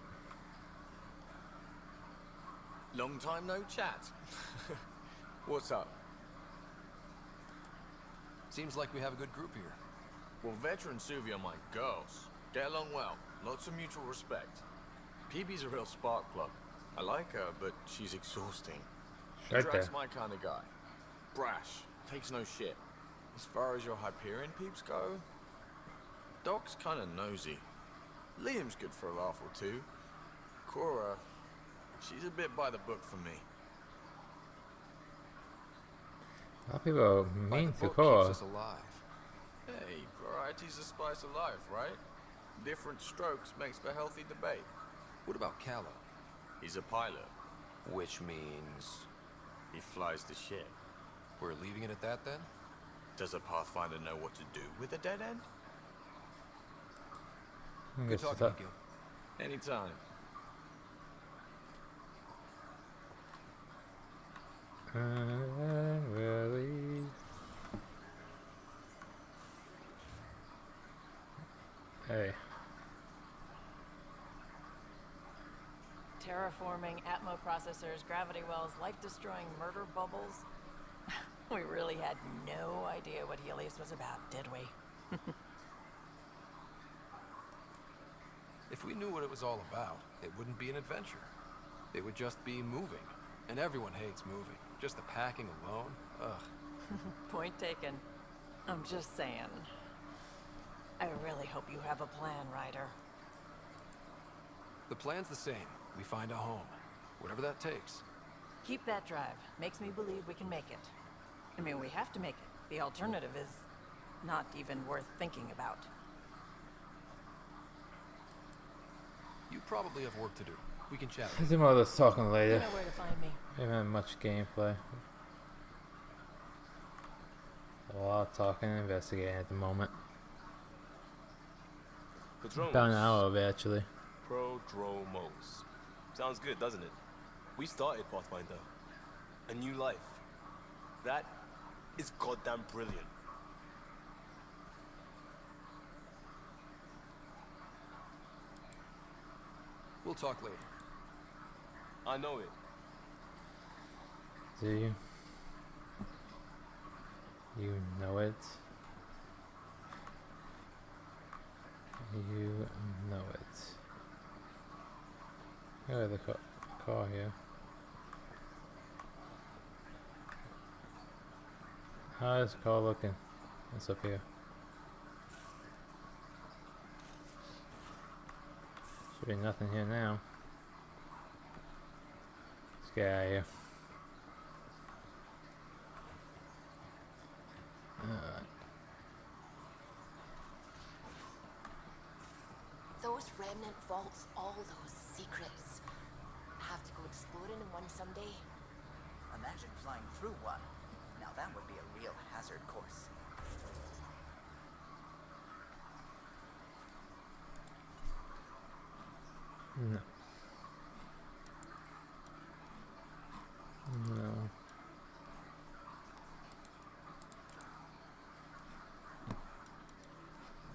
Speaker 12: Long time no chat. What's up?
Speaker 4: Seems like we have a good group here.
Speaker 12: Well, Vetra and Suvi are my girls. Get along well. Lots of mutual respect. PB's a real spark plug. I like her, but she's exhausting.
Speaker 1: Right
Speaker 12: Drake's
Speaker 1: there.
Speaker 12: my kind of guy. Brash. Takes no shit.
Speaker 3: As far as your Hyperion peeps go, Doc's kinda nosy. Liam's good for a laugh or two. Cora, she's a bit by the book for me.
Speaker 1: A lot of people are mean to
Speaker 3: Book
Speaker 1: Cora.
Speaker 3: keeps us alive. Hey, variety's the spice of life, right? Different strokes makes for healthy debate.
Speaker 4: What about Callow?
Speaker 3: He's a pilot.
Speaker 15: Which means
Speaker 3: He flies the ship.
Speaker 4: We're leaving it at that then?
Speaker 3: Does a Pathfinder know what to do with a dead end?
Speaker 4: Good talking to you, Gil.
Speaker 3: Anytime.
Speaker 1: Really? Hey.
Speaker 7: Terraforming, Atmo processors, gravity wells, life-destroying murder bubbles. We really had no idea what Helios was about, did we?
Speaker 4: If we knew what it was all about, it wouldn't be an adventure. It would just be moving. And everyone hates moving. Just the packing alone, ugh.
Speaker 7: Point taken. I'm just saying. I really hope you have a plan, Ryder.
Speaker 4: The plan's the same. We find a home. Whatever that takes.
Speaker 7: Keep that drive. Makes me believe we can make it. I mean, we have to make it. The alternative is not even worth thinking about.
Speaker 4: You probably have work to do. We can chat.
Speaker 1: There's more of this talking later.
Speaker 7: You know where to find me.
Speaker 1: We haven't had much gameplay. A lot of talking and investigating at the moment. About an hour of it, actually.
Speaker 10: Prodromos. Sounds good, doesn't it? We started Pathfinder. A new life. That is goddamn brilliant.
Speaker 4: We'll talk later.
Speaker 10: I know it.
Speaker 1: Do you? You know it. You know it. Oh, the car here. How's the car looking? What's up here? Should be nothing here now. Let's get out of here.
Speaker 11: Those remnant vaults, all those secrets. I have to go exploring in one someday.
Speaker 19: Imagine flying through one. Now that would be a real hazard course.
Speaker 1: No. No.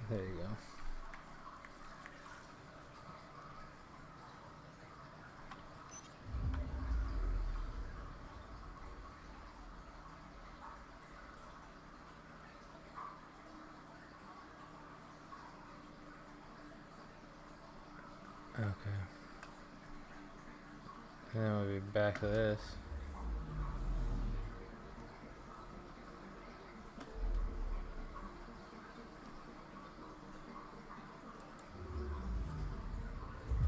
Speaker 1: There you go. Okay. And then we'll be back to this.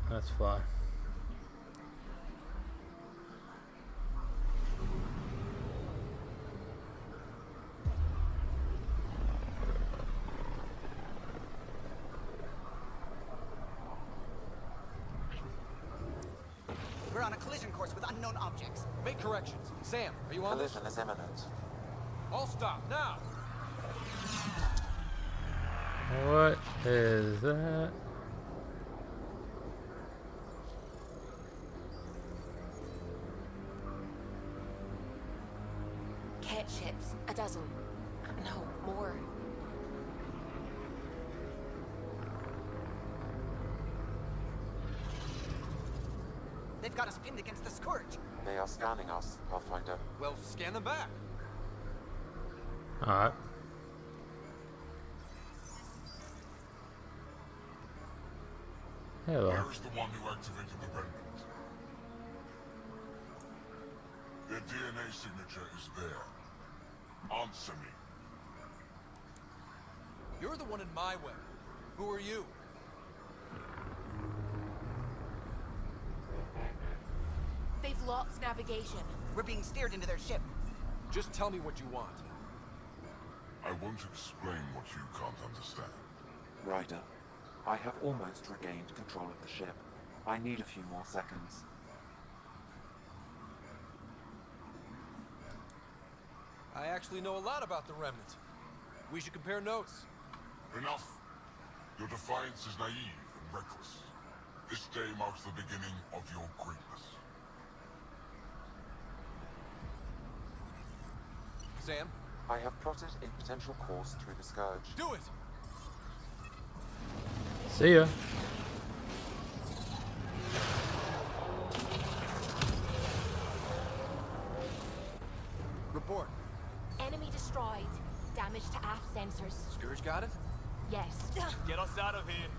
Speaker 1: Let's fly.
Speaker 19: We're on a collision course with unknown objects.
Speaker 4: Make corrections. Sam, are you on this?
Speaker 2: Collision is imminent.
Speaker 4: All stop, now!
Speaker 1: What is that?
Speaker 11: Cat ships, a dozen. No, more.
Speaker 19: They've got us pinned against the Scourge.
Speaker 2: They are scanning us, Pathfinder.
Speaker 4: Well, scan them back.
Speaker 1: Alright. Hello.
Speaker 21: Where is the one who activated the pendant? Their DNA signature is there. Answer me.
Speaker 4: You're the one in my way. Who are you?
Speaker 9: They've lost navigation. We're being steered into their ship.
Speaker 4: Just tell me what you want.
Speaker 21: I won't explain what you can't understand.
Speaker 2: Ryder, I have almost regained control of the ship. I need a few more seconds.
Speaker 4: I actually know a lot about the Remnant. We should compare notes.
Speaker 21: Enough. Your defiance is naive and reckless. This day marks the beginning of your greatness.
Speaker 4: Sam?
Speaker 2: I have plotted a potential course through the Scourge.
Speaker 4: Do it!
Speaker 1: See ya.
Speaker 4: Report.
Speaker 9: Enemy destroyed. Damage to aft sensors.
Speaker 4: Scourge got it?
Speaker 9: Yes.
Speaker 10: Get us out of here.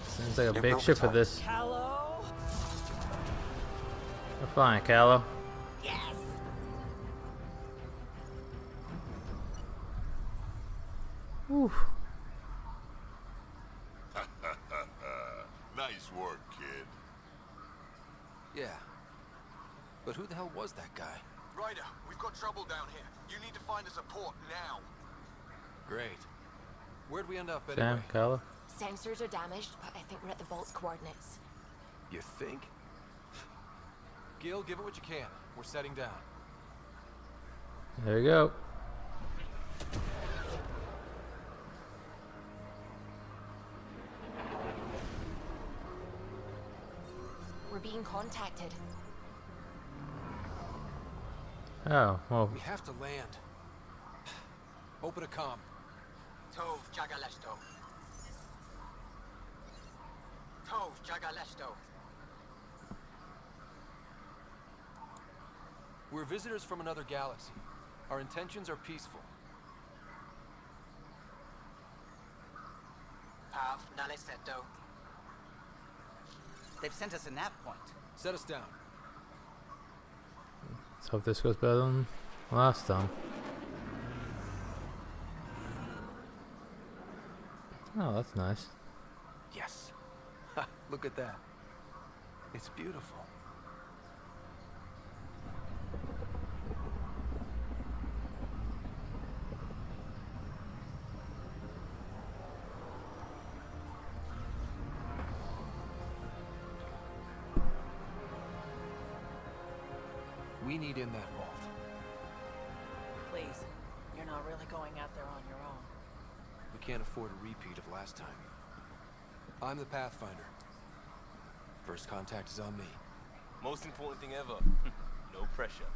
Speaker 1: Seems like a big ship for this.
Speaker 7: Hello?
Speaker 1: We're fine, Callow.
Speaker 7: Yes!
Speaker 1: Whew.
Speaker 21: Nice work, kid.
Speaker 4: Yeah. But who the hell was that guy?
Speaker 22: Ryder, we've got trouble down here. You need to find us a port now.
Speaker 4: Great. Where'd we end up
Speaker 1: Sam,
Speaker 4: anyway?
Speaker 1: Callow.
Speaker 9: Sensors are damaged, but I think we're at the vault's coordinates.
Speaker 4: You think? Gil, give it what you can. We're setting down.
Speaker 1: There you go.
Speaker 9: We're being contacted.
Speaker 1: Oh, well.
Speaker 4: We have to land. Open a comm.
Speaker 19: Tov Jagaleshto. Tov Jagaleshto.
Speaker 4: We're visitors from another galaxy. Our intentions are peaceful.
Speaker 19: Av Naleseto.
Speaker 13: They've sent us a nav point.
Speaker 4: Set us down.
Speaker 1: Let's hope this goes better than last time. Oh, that's nice.
Speaker 4: Yes. Ha, look at that. It's beautiful. We need in that vault.
Speaker 7: Please, you're not really going out there on your own.
Speaker 4: We can't afford a repeat of last time. I'm the Pathfinder. First contact is on me.
Speaker 10: Most important thing ever. No pressure.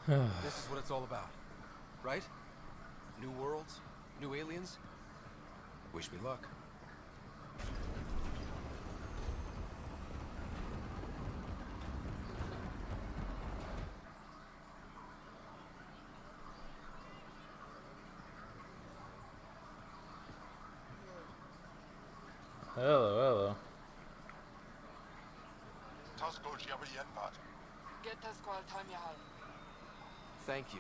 Speaker 4: This is what it's all about. Right? New worlds? New aliens? Wish me luck.
Speaker 1: Hello.
Speaker 4: Thank you.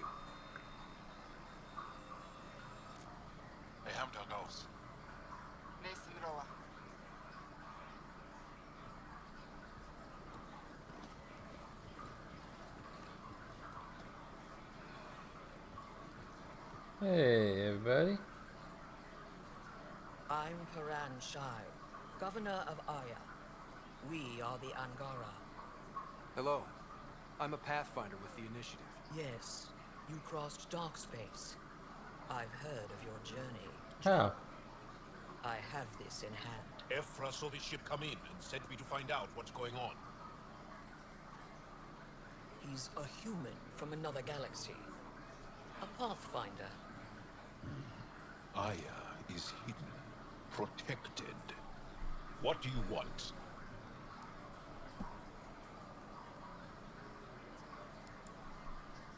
Speaker 1: Hey, everybody.
Speaker 16: I'm Paran Shai, Governor of Aya. We are the Angara.
Speaker 4: Hello. I'm a Pathfinder with the Initiative.
Speaker 16: Yes, you crossed dark space. I've heard of your journey.
Speaker 1: How?
Speaker 16: I have this in hand.
Speaker 17: Ephra saw the ship come in and sent me to find out what's going on.
Speaker 16: He's a human from another galaxy. A Pathfinder.
Speaker 17: Aya is hidden, protected. What do you want?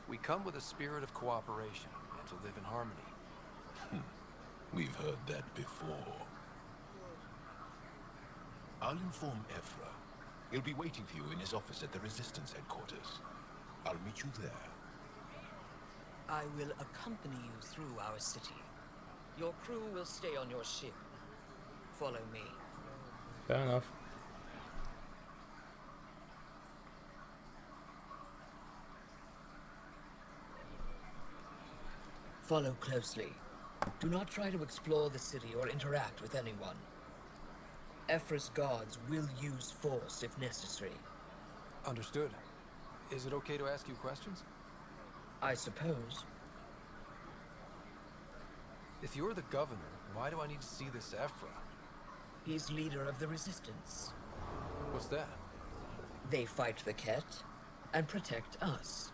Speaker 4: We come with a spirit of cooperation and to live in harmony.
Speaker 17: We've heard that before.
Speaker 13: I'll inform Ephra. He'll be waiting for you in his office at the Resistance headquarters. I'll meet you there.
Speaker 16: I will accompany you through our city. Your crew will stay on your ship. Follow me.
Speaker 1: Fair enough.
Speaker 16: Follow closely. Do not try to explore the city or interact with anyone. Ephra's guards will use force if necessary.
Speaker 4: Understood. Is it okay to ask you questions?
Speaker 16: I suppose.
Speaker 4: If you're the governor, why do I need to see this Ephra?
Speaker 16: He's leader of the Resistance.
Speaker 4: What's that?
Speaker 16: They fight the Ket and protect us.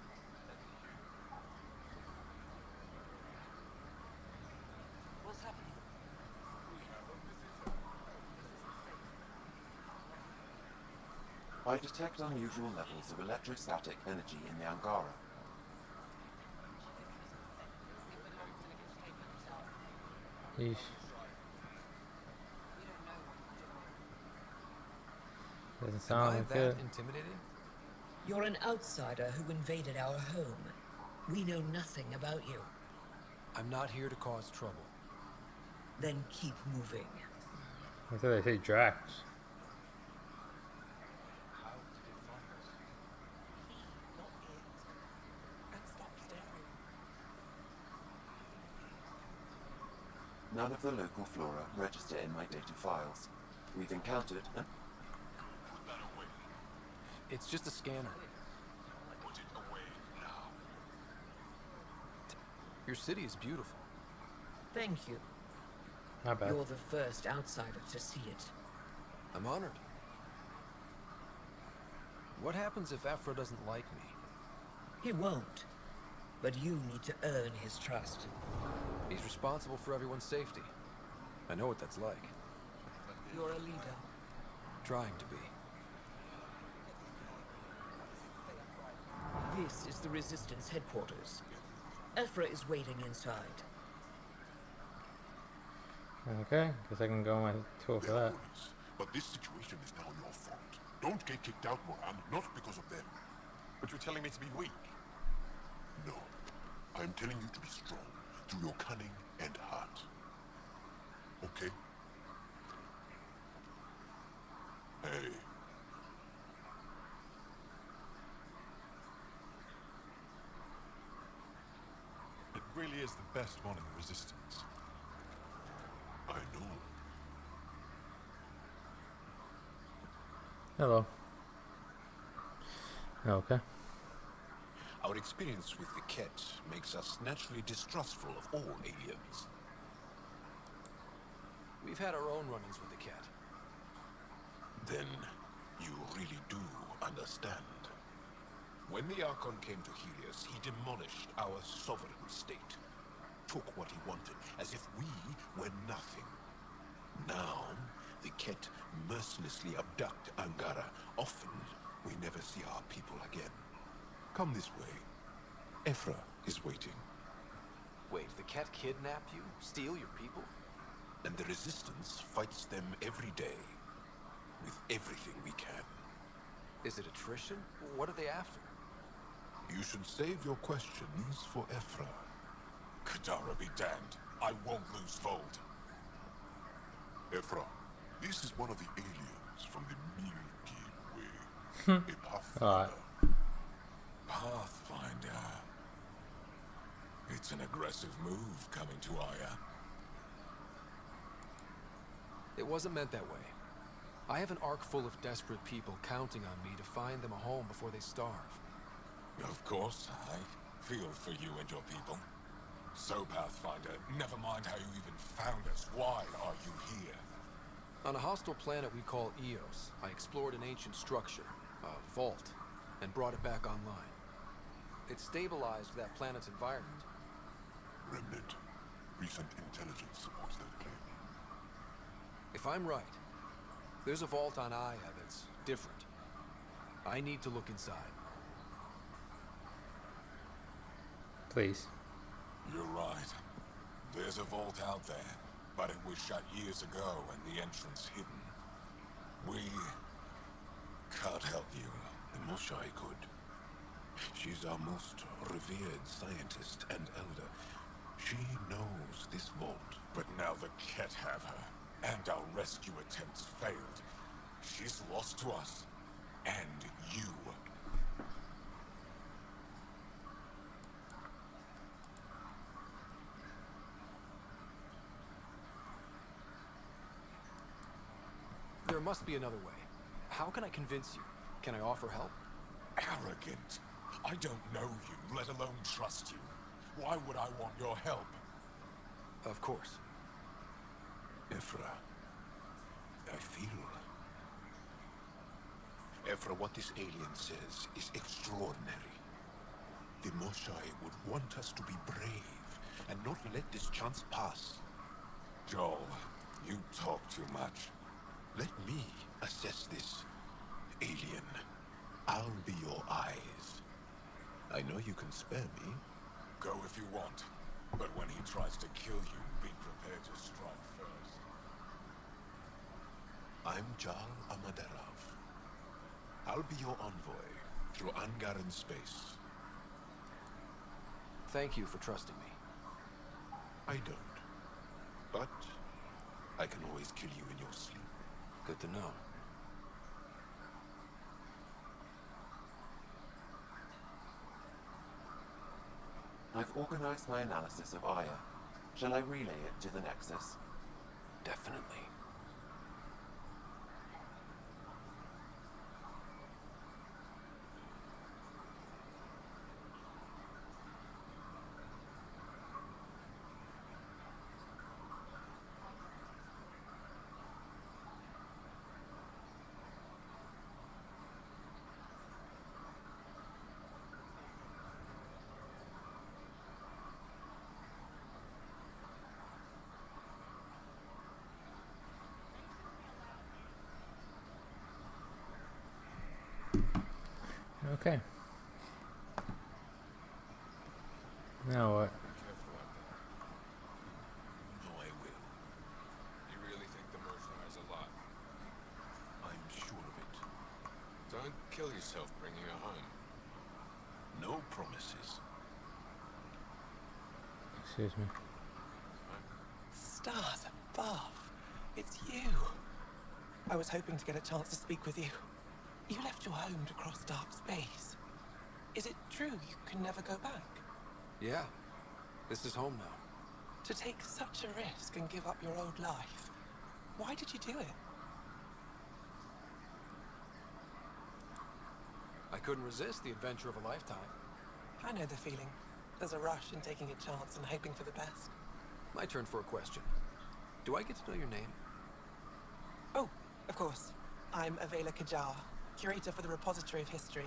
Speaker 19: What's happening?
Speaker 2: I detect unusual levels of electrostatic energy in the Angara.
Speaker 1: Yeesh. Doesn't sound
Speaker 4: Am I
Speaker 1: like
Speaker 4: that
Speaker 1: it.
Speaker 4: intimidating?
Speaker 16: You're an outsider who invaded our home. We know nothing about you.
Speaker 4: I'm not here to cause trouble.
Speaker 16: Then keep moving.
Speaker 1: I thought they say Drax.
Speaker 2: None of the local flora register in my data files. We've encountered an...
Speaker 4: It's just a scanner.
Speaker 21: Put it away now.
Speaker 4: Your city is beautiful.
Speaker 16: Thank you.
Speaker 1: Not bad.
Speaker 16: You're the first outsider to see it.
Speaker 4: I'm honored. What happens if Ephra doesn't like me?
Speaker 16: He won't. But you need to earn his trust.
Speaker 4: He's responsible for everyone's safety. I know what that's like.
Speaker 16: You're a leader.
Speaker 4: Trying to be.
Speaker 16: This is the Resistance headquarters. Ephra is waiting inside.
Speaker 1: Okay, guess I can go on my tour for that.
Speaker 8: But this situation is now your fault. Don't get kicked out, Moran, not because of them.
Speaker 22: But you're telling me to be weak.
Speaker 8: No. I'm telling you to be strong, through your cunning and heart. Okay? Hey.
Speaker 22: It really is the best one in the Resistance.
Speaker 8: I know.
Speaker 1: Hello. Okay.
Speaker 13: Our experience with the Ket makes us naturally distrustful of all aliens.
Speaker 4: We've had our own run-ins with the Ket.
Speaker 13: Then you really do understand. When the Archon came to Helios, he demolished our sovereign state. Took what he wanted, as if we were nothing. Now, the Ket mercilessly abduct Angara. Often, we never see our people again. Come this way. Ephra is waiting.
Speaker 4: Wait, the Ket kidnapped you? Steal your people?
Speaker 13: And the Resistance fights them every day. With everything we can.
Speaker 4: Is it attrition? What are they after?
Speaker 13: You should save your questions for Ephra.
Speaker 8: Kadara be damned. I won't lose Vold. Ephra, this is one of the aliens from the Milky Way. A Pathfinder.
Speaker 22: Pathfinder. It's an aggressive move coming to Aya.
Speaker 4: It wasn't meant that way. I have an ark full of desperate people counting on me to find them a home before they starve.
Speaker 22: Of course, I feel for you and your people. So, Pathfinder, never mind how you even found us. Why are you here?
Speaker 4: On a hostile planet we call Eos, I explored an ancient structure, a vault, and brought it back online. It stabilized that planet's environment.
Speaker 8: Remnant. Recent intelligence supports that claim.
Speaker 4: If I'm right, there's a vault on Aya that's different. I need to look inside.
Speaker 1: Please.
Speaker 22: You're right. There's a vault out there, but it was shut years ago and the entrance hidden.
Speaker 13: We can't help you. The Moshai could. She's our most revered scientist and elder. She knows this vault. But now the Ket have her, and our rescue attempts failed. She's lost to us, and you.
Speaker 4: There must be another way. How can I convince you? Can I offer help?
Speaker 13: Arrogant. I don't know you, let alone trust you. Why would I want your help?
Speaker 4: Of course.
Speaker 13: Ephra, I feel. Ephra, what this alien says is extraordinary. The Moshai would want us to be brave and not let this chance pass. Joel, you talk too much. Let me assess this alien. I'll be your eyes. I know you can spare me.
Speaker 22: Go if you want, but when he tries to kill you, be prepared to strike first.
Speaker 13: I'm Jal Amaderov. I'll be your envoy through Angaran space.
Speaker 4: Thank you for trusting me.
Speaker 13: I don't. But I can always kill you in your sleep.
Speaker 4: Good to know.
Speaker 2: I've organized my analysis of Aya. Shall I relay it to the Nexus?
Speaker 4: Definitely.
Speaker 1: Okay. Now what?
Speaker 13: No, I will.
Speaker 22: You really think the Moshai is a lot?
Speaker 13: I'm sure of it.
Speaker 22: Don't kill yourself bringing her home.
Speaker 13: No promises.
Speaker 1: Excuse me.
Speaker 5: Stars above. It's you. I was hoping to get a chance to speak with you. You left your home to cross dark space. Is it true you can never go back?
Speaker 4: Yeah. This is home now.
Speaker 5: To take such a risk and give up your old life, why did you do it?
Speaker 4: I couldn't resist the adventure of a lifetime.
Speaker 5: I know the feeling. There's a rush in taking a chance and hoping for the best.
Speaker 4: My turn for a question. Do I get to know your name?
Speaker 5: Oh, of course. I'm Avela Kajar, curator for the Repository of History.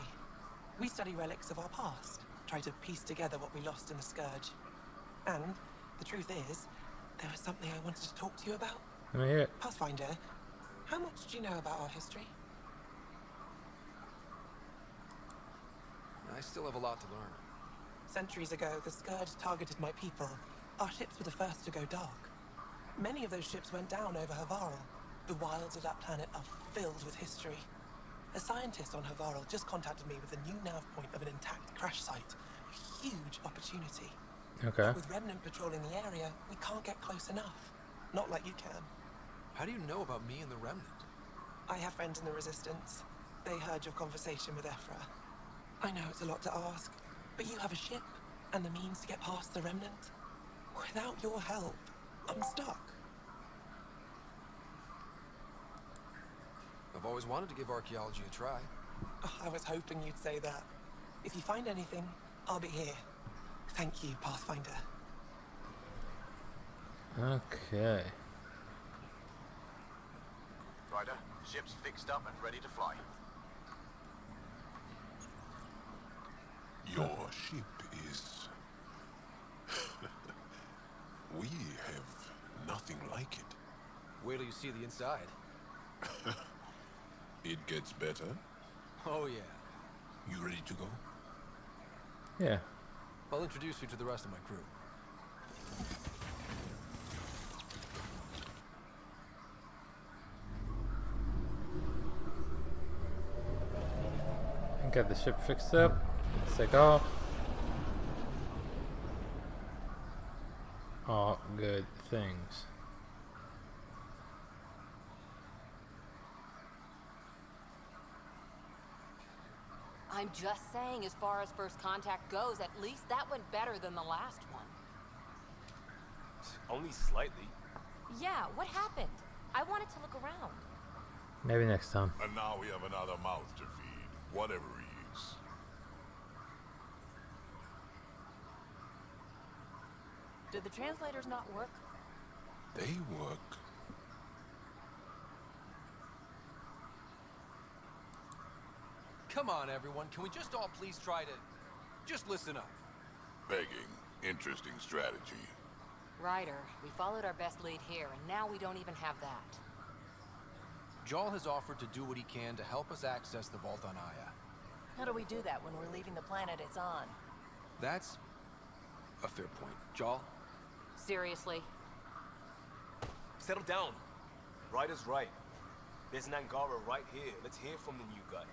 Speaker 5: We study relics of our past, try to piece together what we lost in the Scourge. And the truth is, there was something I wanted to talk to you about.
Speaker 1: Let me hear it.
Speaker 5: Pathfinder, how much do you know about our history?
Speaker 4: I still have a lot to learn.
Speaker 5: Centuries ago, the Scourge targeted my people. Our ships were the first to go dark. Many of those ships went down over Havarl. The wilds of that planet are filled with history. A scientist on Havarl just contacted me with a new nav point of an intact crash site. A huge opportunity.
Speaker 1: Okay.
Speaker 5: But with Remnant patrolling the area, we can't get close enough. Not like you can.
Speaker 4: How do you know about me and the Remnant?
Speaker 5: I have friends in the Resistance. They heard your conversation with Ephra. I know it's a lot to ask, but you have a ship and the means to get past the Remnant. Without your help, I'm stuck.
Speaker 4: I've always wanted to give archaeology a try.
Speaker 5: Oh, I was hoping you'd say that. If you find anything, I'll be here. Thank you, Pathfinder.
Speaker 1: Okay.
Speaker 17: Ryder, ship's fixed up and ready to fly.
Speaker 13: Your ship is... We have nothing like it.
Speaker 4: Wait till you see the inside.
Speaker 13: It gets better.
Speaker 4: Oh, yeah.
Speaker 13: You ready to go?
Speaker 1: Yeah.
Speaker 4: I'll introduce you to the rest of my crew.
Speaker 1: Get the ship fixed up. Let's take off. All good things.
Speaker 23: I'm just saying, as far as first contact goes, at least that went better than the last one.
Speaker 10: Only slightly.
Speaker 23: Yeah, what happened? I wanted to look around.
Speaker 1: Maybe next time.
Speaker 21: And now we have another mouth to feed, whatever he eats.
Speaker 7: Did the translators not work?
Speaker 13: They work.
Speaker 4: Come on, everyone. Can we just all please try to... just listen up?
Speaker 21: Begging. Interesting strategy.
Speaker 23: Ryder, we followed our best lead here, and now we don't even have that.
Speaker 4: Jarl has offered to do what he can to help us access the vault on Aya.
Speaker 7: How do we do that when we're leaving the planet it's on?
Speaker 4: That's a fair point. Jarl?
Speaker 23: Seriously?
Speaker 10: Settle down. Ryder's right. There's an Angara right here. Let's hear from the new guy.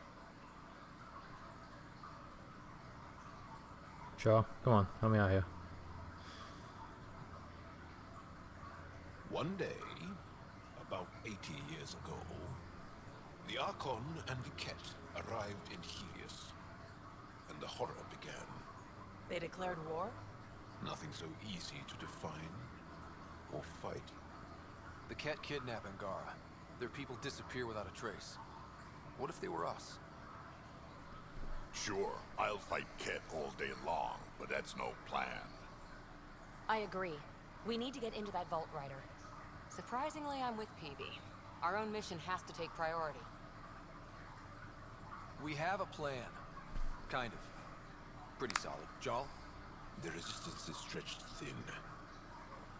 Speaker 1: Sure, come on, help me out here.
Speaker 13: One day, about 80 years ago, the Archon and the Ket arrived in Helios, and the horror began.
Speaker 7: They declared war?
Speaker 13: Nothing so easy to define or fight.
Speaker 4: The Ket kidnap Angara. Their people disappear without a trace. What if they were us?
Speaker 21: Sure, I'll fight Ket all day long, but that's no plan.
Speaker 23: I agree. We need to get into that vault, Ryder. Surprisingly, I'm with PB. Our own mission has to take priority.
Speaker 4: We have a plan. Kind of. Pretty solid. Jarl?
Speaker 13: The resistance is stretched thin.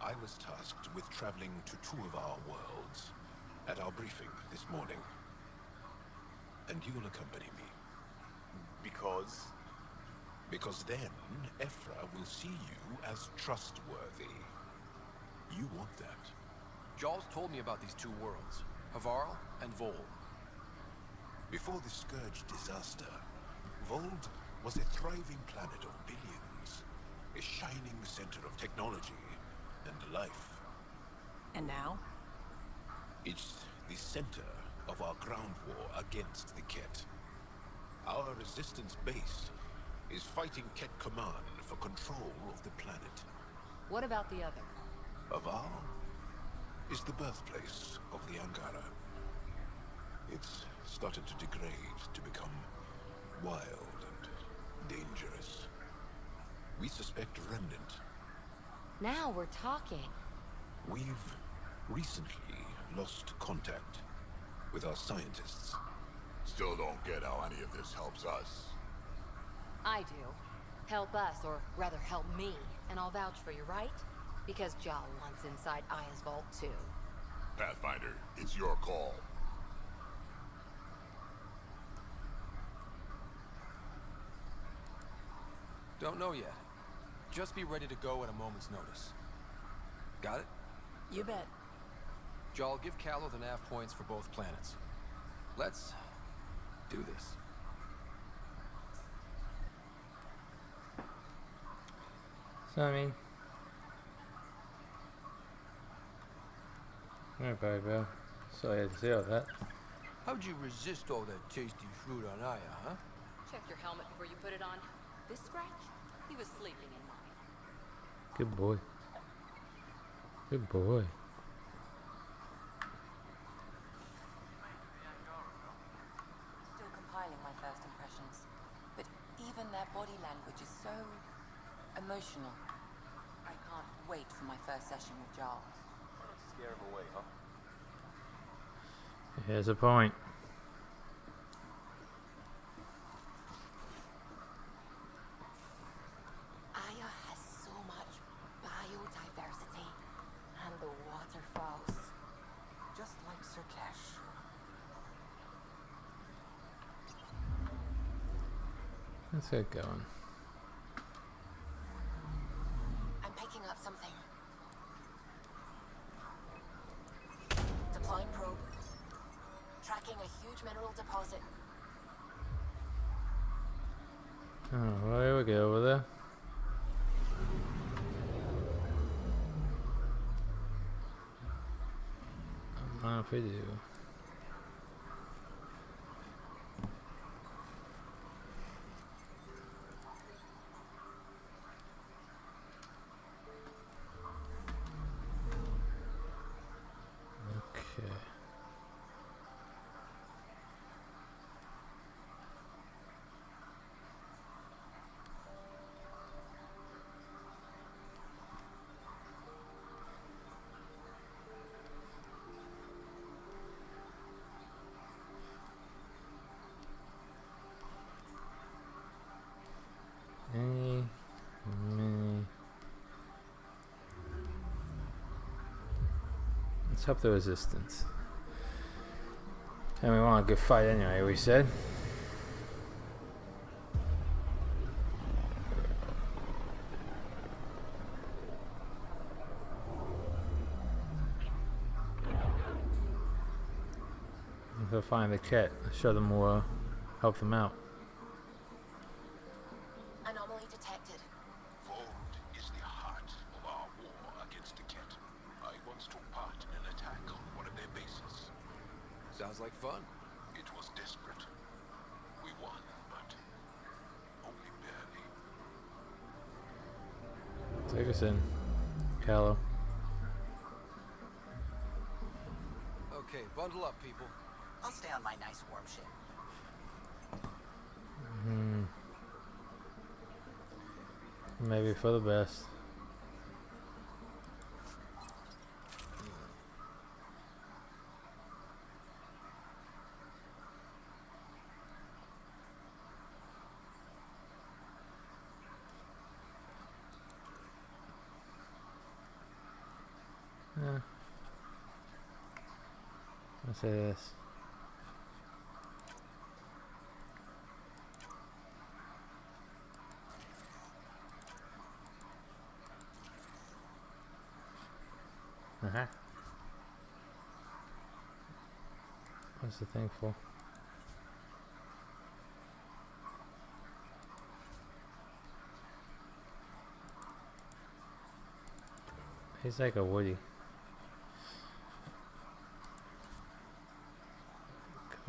Speaker 13: I was tasked with traveling to two of our worlds at our briefing this morning. And you will accompany me.
Speaker 10: Because?
Speaker 13: Because then, Ephra will see you as trustworthy. You want that.
Speaker 4: Jarl's told me about these two worlds, Havarl and Vol.
Speaker 13: Before the Scourge disaster, Vold was a thriving planet of billions. A shining center of technology and life.
Speaker 7: And now?
Speaker 13: It's the center of our ground war against the Ket. Our resistance base is fighting Ket Command for control of the planet.
Speaker 23: What about the other?
Speaker 13: Aval is the birthplace of the Angara. It's started to degrade, to become wild and dangerous. We suspect Remnant.
Speaker 23: Now we're talking.
Speaker 13: We've recently lost contact with our scientists.
Speaker 21: Still don't get how any of this helps us.
Speaker 23: I do. Help us, or rather help me, and I'll vouch for you, right? Because Jarl wants inside Aya's vault too.
Speaker 21: Pathfinder, it's your call.
Speaker 4: Don't know yet. Just be ready to go at a moment's notice. Got it?
Speaker 7: You bet.
Speaker 4: Jarl, give Callow the nav points for both planets. Let's do this.
Speaker 1: So I mean, alright, bro. Sorry I had to say all that.
Speaker 4: How'd you resist all that tasty fruit on Aya, huh?
Speaker 23: Check your helmet before you put it on. This scratch? He was sleeping in mine.
Speaker 1: Good boy. Good boy.
Speaker 6: Still compiling my first impressions. But even their body language is so emotional. I can't wait for my first session with Jarl.
Speaker 10: Scare him away, huh?
Speaker 1: Here's a point.
Speaker 6: Aya has so much biodiversity and the waterfalls. Just like Sirkesh.
Speaker 1: Let's get going.
Speaker 6: I'm picking up something. Deploying probe. Tracking a huge mineral deposit.
Speaker 1: Oh, well, here we go over there. I don't know if we do. Okay. Any mini. Let's help the resistance. And we want a good fight anyway, we said. They'll find the cat, show them more, help them out.
Speaker 9: Anomaly detected.
Speaker 13: Void is the heart of our war against the Ket. I once took part in an attack on one of their bases.
Speaker 4: Sounds like fun.
Speaker 13: It was desperate. We won, but only barely.
Speaker 1: Take us in, Callow.
Speaker 4: Okay, bundle up, people.
Speaker 19: I'll stay on my nice warm ship.
Speaker 1: Maybe for the best. Yeah. Let's say this. What's the thing for? He's like a Woody.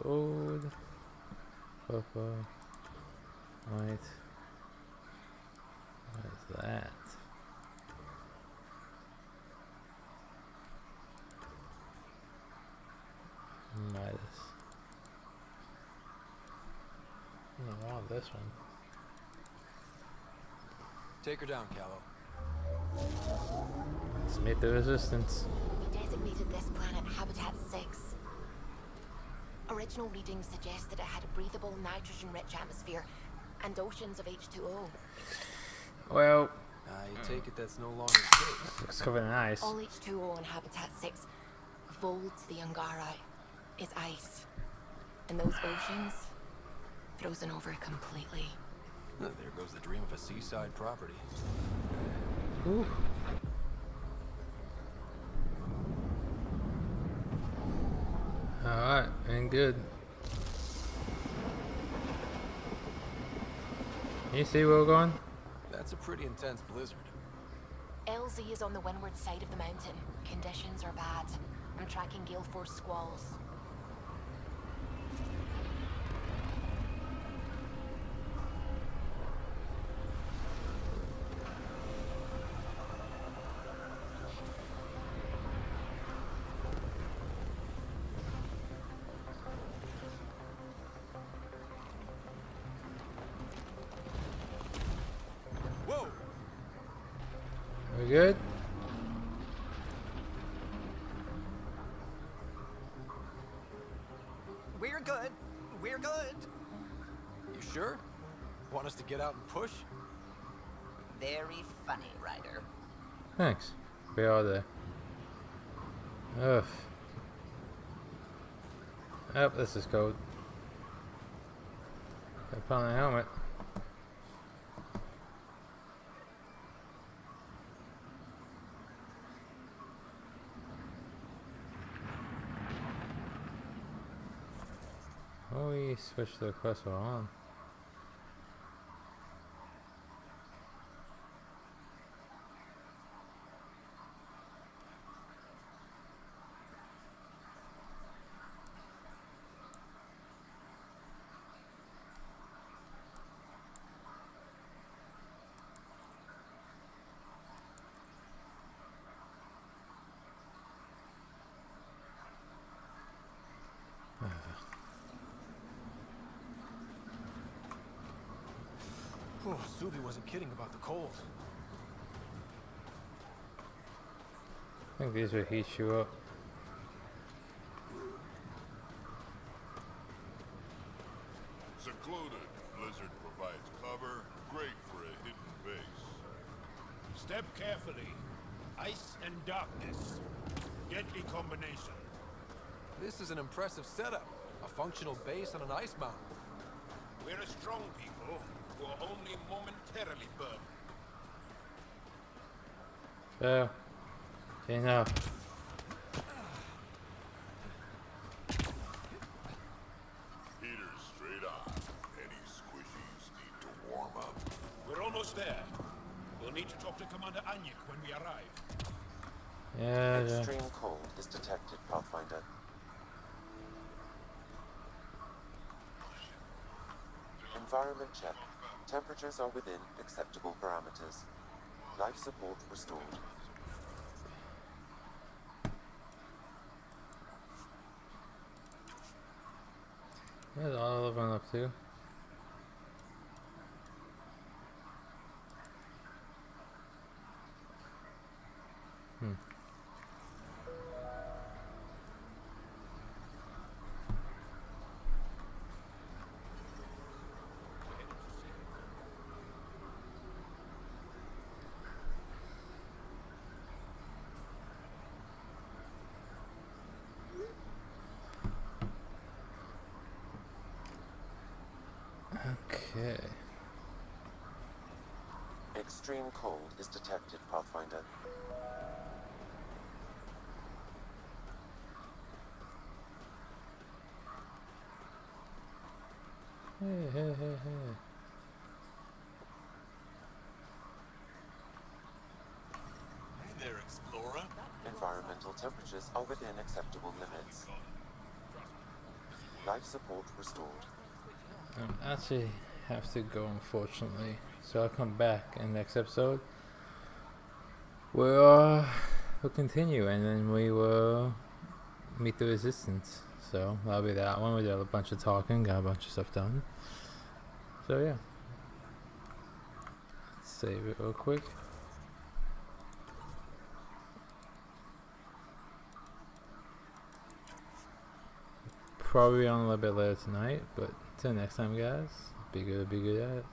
Speaker 1: Gold, purple, white. What is that? Midas. I want this one.
Speaker 4: Take her down, Callow.
Speaker 1: Let's meet the resistance.
Speaker 9: We designated this planet Habitat 6. Original readings suggest that it had a breathable, nitrogen-rich atmosphere and oceans of H2O.
Speaker 1: Well,
Speaker 4: I take it that's no longer the case.
Speaker 1: It's covered in ice.
Speaker 9: All H2O in Habitat 6, Vold the Angara, is ice. And those oceans, frozen over completely.
Speaker 4: There goes the dream of a seaside property.
Speaker 1: Ooh. Alright, and good. You see where we're going?
Speaker 4: That's a pretty intense blizzard.
Speaker 9: LZ is on the windward side of the mountain. Conditions are bad. I'm tracking gale force squalls.
Speaker 4: Whoa!
Speaker 1: We good?
Speaker 19: We're good. We're good.
Speaker 4: You sure? Want us to get out and push?
Speaker 19: Very funny, Ryder.
Speaker 1: Thanks. We are there. Ugh. Yep, this is cold. Gotta put on a helmet. Oh, we switched to the quest we're on.
Speaker 4: Suvi wasn't kidding about the cold.
Speaker 1: I think these would heat you up.
Speaker 21: Secluded, blizzard provides cover, great for a hidden base.
Speaker 17: Step carefully. Ice and darkness. Deadly combination.
Speaker 4: This is an impressive setup. A functional base on an ice mountain.
Speaker 17: We're a strong people who are only momentarily burned.
Speaker 1: So, enough.
Speaker 21: Heaters straight on. Any squishies need to warm up.
Speaker 17: We're almost there. We'll need to talk to Commander Anyik when we arrive.
Speaker 1: Yeah.
Speaker 2: Extreme cold is detected, Pathfinder. Environment check. Temperatures are within acceptable parameters. Life support restored.
Speaker 1: There's all of them up too. Okay.
Speaker 2: Extreme cold is detected, Pathfinder.
Speaker 1: Hey.
Speaker 17: Hey there, Explorer.
Speaker 2: Environmental temperatures are within acceptable limits. Life support restored.
Speaker 1: I actually have to go, unfortunately. So I'll come back in the next episode. We'll continue, and then we will meet the resistance. So that'll be that one. We did a bunch of talking, got a bunch of stuff done. So yeah. Let's save it real quick. Probably on a little bit later tonight, but till next time, guys, be good at it.